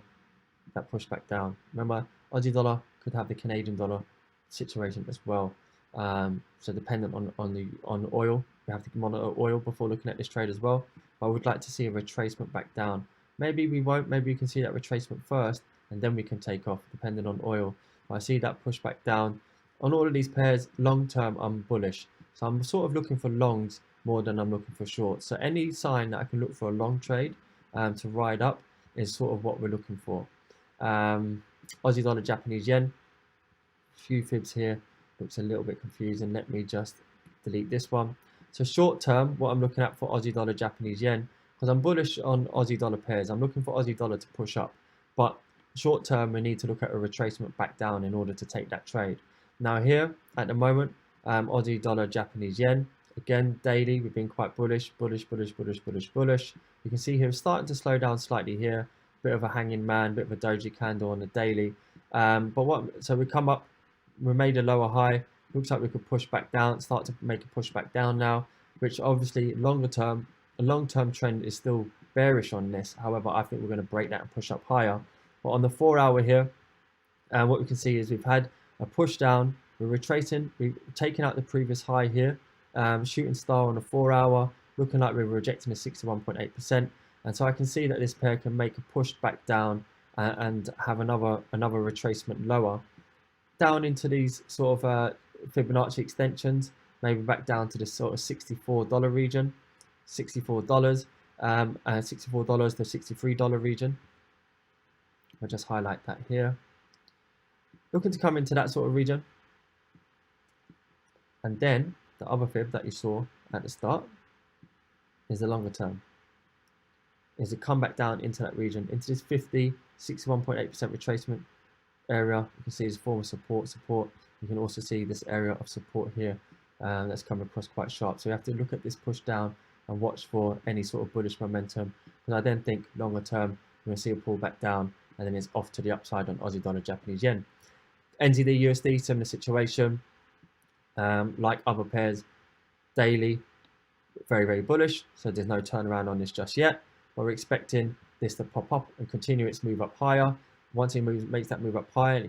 that push back down. Remember, Aussie dollar could have the Canadian dollar situation as well. So dependent on oil, we have to monitor oil before looking at this trade as well. But I would like to see a retracement back down. Maybe we won't. Maybe we can see that retracement first, and then we can take off, depending on oil. But I see that push back down on all of these pairs. Long term, I'm bullish. So I'm sort of looking for longs more than I'm looking for shorts. So any sign that I can look for a long trade to ride up is sort of what we're looking for. Aussie dollar, Japanese yen. Few fibs here. Looks a little bit confusing. Let me just delete this one. So short term, what I'm looking at for Aussie dollar, Japanese yen, because I'm bullish on Aussie dollar pairs. I'm looking for Aussie dollar to push up. But short term, we need to look at a retracement back down in order to take that trade. Now here, at the moment, Aussie dollar, Japanese yen. Again, daily, we've been quite bullish, bullish, bullish, bullish, bullish, bullish. You can see here, it's starting to slow down slightly here. Bit of a hanging man, bit of a doji candle on the daily. So we come up, we made a lower high. Looks like we could push back down, start to make a push back down now, which obviously longer term, a long-term trend is still bearish on this. However, I think we're going to break that and push up higher. But on the 4 hour here, what we can see is we've had a push down, we're retracing, we've taken out the previous high here, shooting star on the 4 hour, looking like we're rejecting a 61.8%. And so I can see that this pair can make a push back down and have another retracement lower, down into these sort of Fibonacci extensions, maybe back down to this sort of $64 region, $64, $64 to $63 region. I'll just highlight that here. Looking to come into that sort of region. And then the other fib that you saw at the start is the longer term. Is to come back down into that region, into this 61.8% retracement area. You can see this form of support. You can also see this area of support here that's come across quite sharp. So we have to look at this push down and watch for any sort of bullish momentum. Because I then think longer term, we're going to see a pull back down, and then it's off to the upside on Aussie dollar, Japanese yen. NZD, USD, similar situation. Like other pairs, daily, very, very bullish. So there's no turnaround on this just yet. But we're expecting this to pop up and continue its move up higher. Once it makes that move up higher,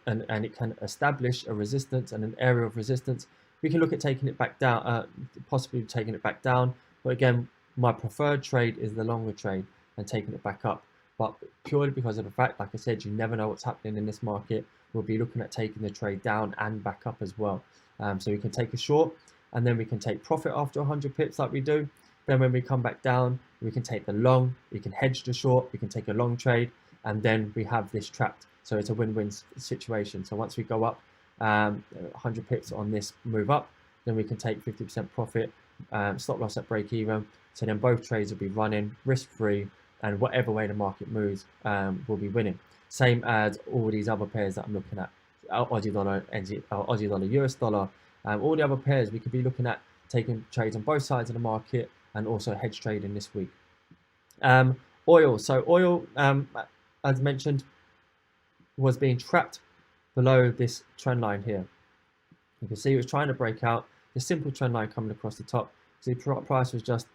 and it can establish a resistance and an area of resistance, we can look at taking it back down, possibly taking it back down. But again, my preferred trade is the longer trade and taking it back up. But purely because of the fact, like I said, you never know what's happening in this market, we'll be looking at taking the trade down and back up as well. So we can take a short, and then we can take profit after 100 pips like we do. Then when we come back down, we can take the long, we can hedge the short, we can take a long trade, and then we have this trapped. So it's a win-win situation. So once we go up 100 pips on this move up, then we can take 50% profit, stop loss at break even. So then both trades will be running risk-free, and whatever way the market moves, we'll be winning. Same as all these other pairs that I'm looking at, Aussie dollar, Aussie dollar, US dollar, all the other pairs we could be looking at taking trades on both sides of the market and also hedge trading this week. Oil. So oil, as mentioned, was being trapped below this trend line here. You can see it was trying to break out the simple trend line coming across the top. So the price was just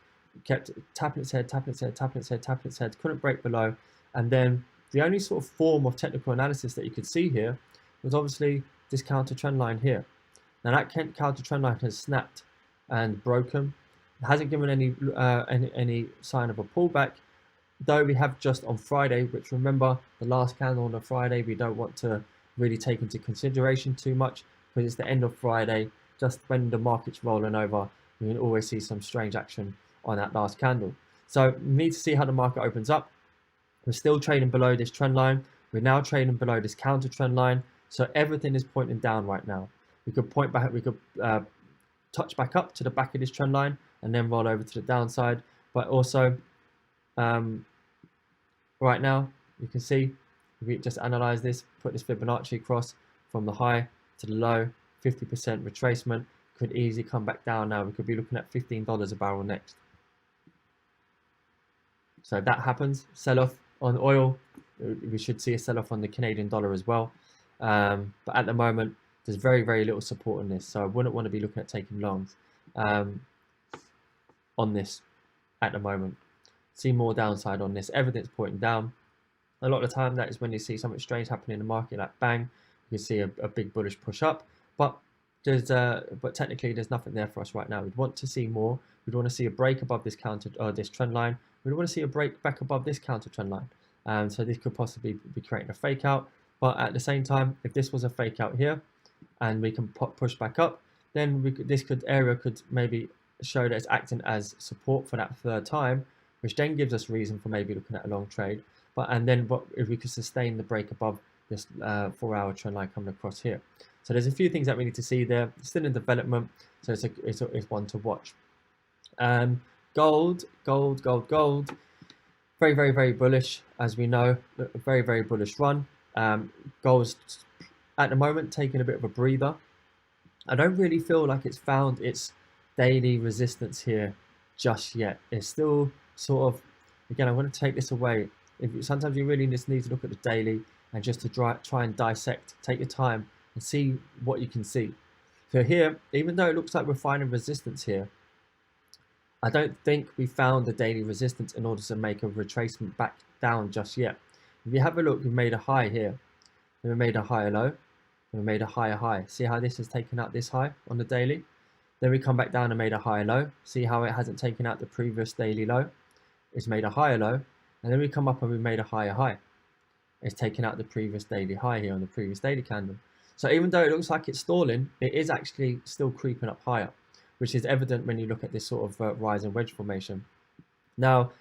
kept tapping its head, tapping its head, tapping its head, tapping its head, couldn't break below. And then the only sort of form of technical analysis that you could see here was obviously this counter trend line here. Now that counter trend line has snapped and broken. It hasn't given any sign of a pullback, though we have just on Friday, which remember the last candle on a Friday we don't want to really take into consideration too much because it's the end of Friday. Just when the market's rolling over, we can always see some strange action on that last candle. So we need to see how the market opens up. We're still trading below this trend line. We're now trading below this counter trend line. So everything is pointing down right now. We could point back, we could touch back up to the back of this trend line and then roll over to the downside. But also right now, you can see, if we just analyze this, put this Fibonacci across from the high to the low, 50% retracement, could easily come back down now. We could be looking at $15 a barrel next. So if that happens, sell-off on oil, we should see a sell-off on the Canadian dollar as well. But at the moment, there's very, very little support on this. So I wouldn't want to be looking at taking longs on this at the moment. See more downside on this. Everything's pointing down. A lot of the time, that is when you see something strange happening in the market, like bang, you see a big bullish push up. But technically, there's nothing there for us right now. We'd want to see more. We'd want to see a break above this this trend line. We'd want to see a break back above this counter trend line. So this could possibly be creating a fake out. But at the same time, if this was a fake out here, and we can push back up, then this area could maybe show that it's acting as support for that third time, which then gives us reason for maybe looking at a long trade. And then if we could sustain the break above this 4-hour trend line coming across here. So there's a few things that we need to see there. It's still in development, so it's one to watch. Gold. Very, very, very bullish, as we know. A very, very bullish run. Gold's at the moment taking a bit of a breather. I don't really feel like it's found its daily resistance here just yet. It's still sort of, again, I want to take this away. Sometimes you really just need to look at the daily and just to try and dissect, take your time and see what you can see. So here, even though it looks like we're finding resistance here, I don't think we found the daily resistance in order to make a retracement back down just yet. If you have a look, we've made a high here. We made a higher low. We made a higher high. See how this has taken out this high on the daily? Then we come back down and made a higher low. See how it hasn't taken out the previous daily low? It's made a higher low. And then we come up and we made a higher high. It's taken out the previous daily high here on the previous daily candle. So even though it looks like it's stalling, it is actually still creeping up higher, which is evident when you look at this sort of rise and wedge formation. Now,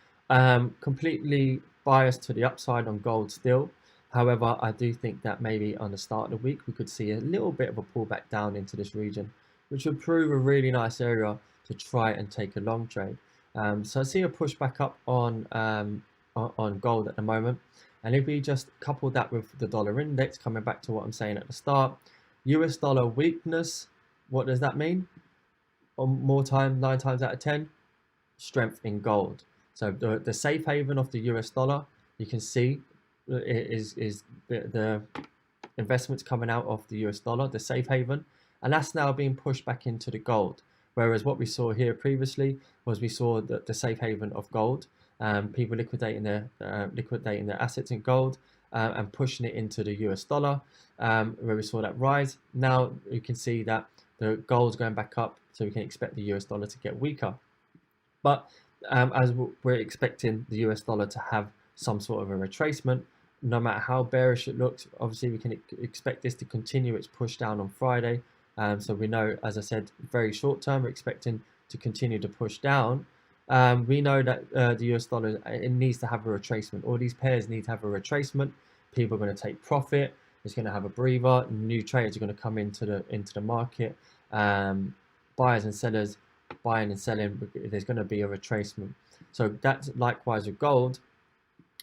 completely biased to the upside on gold still. However, I do think that maybe on the start of the week, we could see a little bit of a pullback down into this region, which would prove a really nice area to try and take a long trade. So I see a push back up on gold at the moment. And if we just couple that with the dollar index, coming back to what I'm saying at the start, US dollar weakness, what does that mean? More time, 9 times out of 10, strength in gold. So the safe haven of the US dollar, you can see is the investments coming out of the US dollar, the safe haven, and that's now being pushed back into the gold. Whereas what we saw here previously was we saw the safe haven of gold, people liquidating their assets in gold and pushing it into the US dollar, where we saw that rise. Now you can see that the gold's going back up, so we can expect the US dollar to get weaker. But as we're expecting the US dollar to have some sort of a retracement, no matter how bearish it looks. Obviously, we can expect this to continue its push down on Friday. So we know, as I said, very short term, we're expecting to continue to push down. We know that the US dollar, it needs to have a retracement. All these pairs need to have a retracement. People are going to take profit. It's going to have a breather. New traders are going to come into the market. Buyers and sellers buying and selling. There's going to be a retracement. So that's likewise with gold.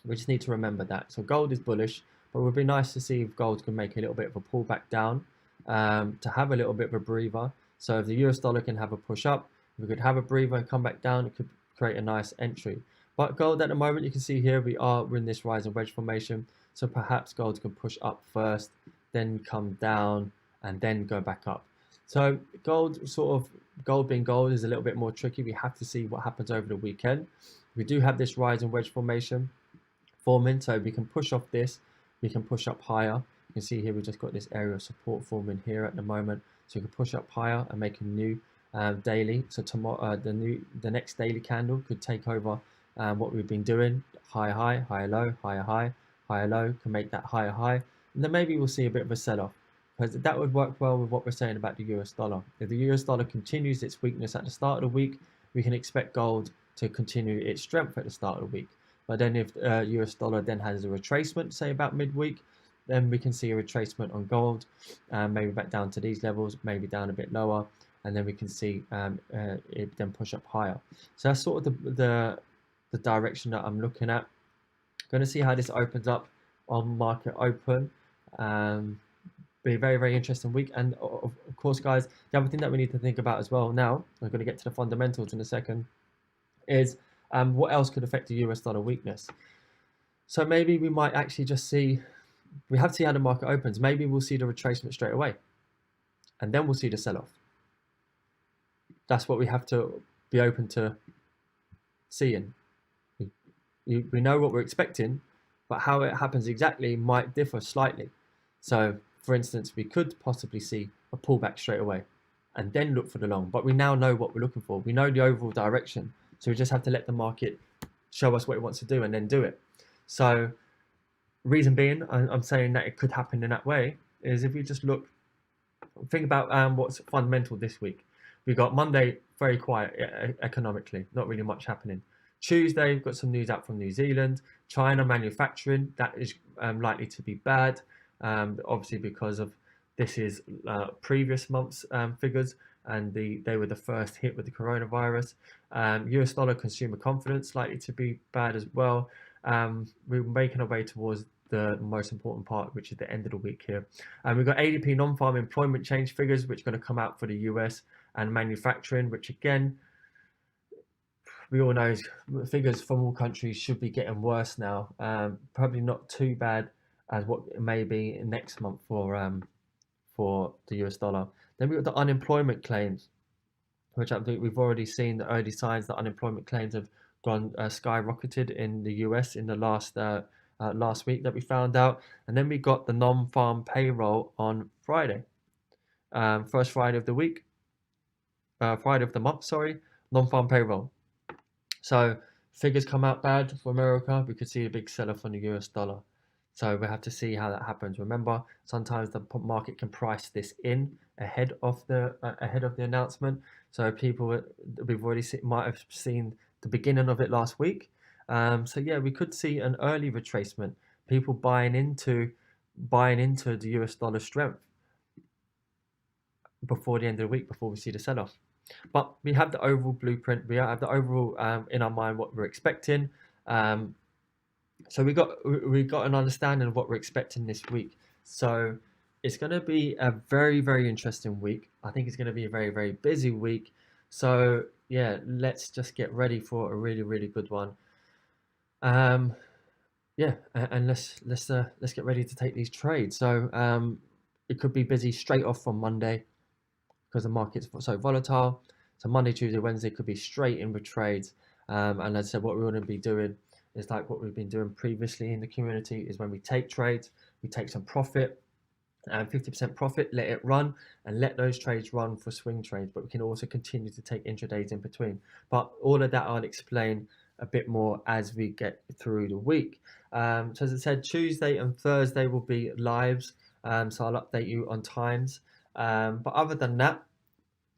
We just need to remember that. So gold is bullish, but it would be nice to see if gold can make a little bit of a pullback down, to have a little bit of a breather. So if the US dollar can have a push up, if we could have a breather and come back down, it could create a nice entry. But gold at the moment, you can see here, we're in this rise and wedge formation. So perhaps gold can push up first, then come down, and then go back up. So gold being gold is a little bit more tricky. We have to see what happens over the weekend. We do have this rise and wedge formation forming, so we can push off this, we can push up higher. You can see here we just got this area of support forming here at the moment, so we can push up higher and make a new daily. So tomorrow, the next daily candle could take over what we've been doing. Higher high, higher low, higher high, higher low, can make that higher high, and then maybe we'll see a bit of a sell-off, because that would work well with what we're saying about the US dollar. If the US dollar continues its weakness at the start of the week, we can expect gold to continue its strength at the start of the week. But then if US dollar then has a retracement, say about midweek, then we can see a retracement on gold, maybe back down to these levels, maybe down a bit lower, and then we can see it then push up higher. So that's sort of the direction that I'm looking at. Going to see how this opens up on market open. Be a very, very interesting week. And of course, guys, the other thing that we need to think about as well now, we're going to get to the fundamentals in a second, is what else could affect the US dollar weakness. So maybe we might actually just see, we have to see how the market opens. Maybe we'll see the retracement straight away, and then we'll see the sell-off. That's what we have to be open to seeing. We know what we're expecting, but how it happens exactly might differ slightly. So for instance, we could possibly see a pullback straight away and then look for the long, but we now know what we're looking for. We know the overall direction. So we just have to let the market show us what it wants to do and then do it. So reason being, I'm saying that it could happen in that way, is if you just think about what's fundamental this week. We got Monday, very quiet economically, not really much happening. Tuesday, we've got some news out from New Zealand. China manufacturing, that is likely to be bad, obviously because of this is previous month's figures, and they were the first hit with the coronavirus. US dollar consumer confidence likely to be bad as well. We're making our way towards the most important part, which is the end of the week here. We've got ADP non-farm employment change figures, which are going to come out for the US, and manufacturing, which again, we all know figures from all countries should be getting worse now. Probably not too bad as what it may be next month for the US dollar. Then we've got the unemployment claims, which I think we've already seen the early signs that unemployment claims have gone skyrocketed in the US in the last week that we found out. And then we got the non-farm payroll on Friday, first Friday of the week, Friday of the month, sorry, non-farm payroll. So figures come out bad for America. We could see a big sell-off on the US dollar. So we have to see how that happens. Remember, sometimes the market can price this in ahead of the announcement. So we've already might have seen the beginning of it last week. So yeah, we could see an early retracement. People buying into the US dollar strength before the end of the week, before we see the sell-off. But we have the overall blueprint. We have the overall in our mind what we're expecting. So we got an understanding of what we're expecting this week. So it's going to be a very, very interesting week. I think it's going to be a very, very busy week. So yeah, let's just get ready for a really, really good one. Yeah, and let's get ready to take these trades. So it could be busy straight off from Monday, because the market's so volatile. So Monday, Tuesday, Wednesday could be straight in with trades. And as I said, what we want to be doing is like what we've been doing previously in the community, is when we take trades, we take some profit, and 50% profit, let it run, and let those trades run for swing trades. But we can also continue to take intradays in between. But all of that I'll explain a bit more as we get through the week. So as I said, Tuesday and Thursday will be lives. So I'll update you on times. But other than that,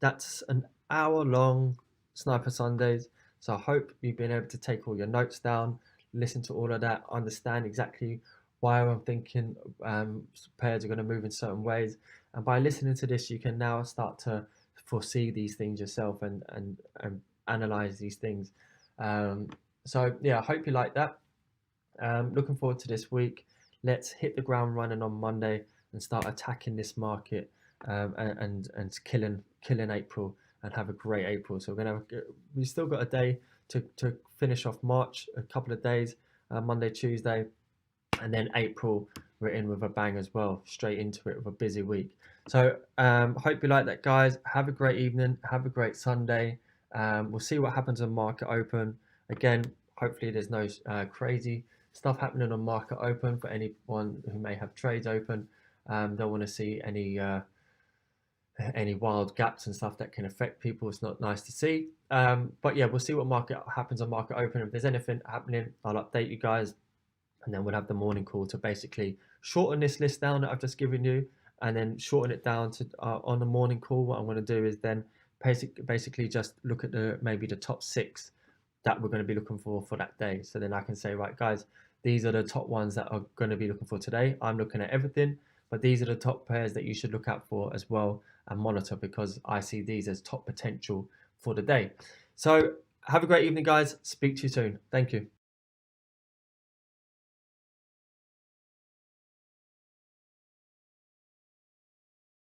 that's an hour long Sniper Sundays. So I hope you've been able to take all your notes down, listen to all of that, understand exactly why I'm thinking pairs are going to move in certain ways. And by listening to this, you can now start to foresee these things yourself and analyze these things. So yeah, I hope you like that. Looking forward to this week. Let's hit the ground running on Monday and start attacking this market and killing April and have a great April. So we still got a day to finish off March, a couple of days, Monday, Tuesday, and then April we're in with a bang as well, straight into it with a busy week. So hope you like that, guys. Have a great evening, have a great Sunday. We'll see what happens on market open. Again, hopefully there's no crazy stuff happening on market open for anyone who may have trades open. Don't want to see any wild gaps and stuff that can affect people. It's not nice to see. But yeah, we'll see what market happens on market open. If there's anything happening, I'll update you guys, and then we'll have the morning call to basically shorten this list down that I've just given you, and then shorten it down to on the morning call. What I'm going to do is then basically just look at maybe the top 6 that we're going to be looking for that day. So then I can say, right, guys, these are the top ones that are going to be looking for today. I'm looking at everything, but these are the top pairs that you should look out for as well and monitor, because I see these as top potential for the day. So have a great evening, guys. Speak to you soon. Thank you.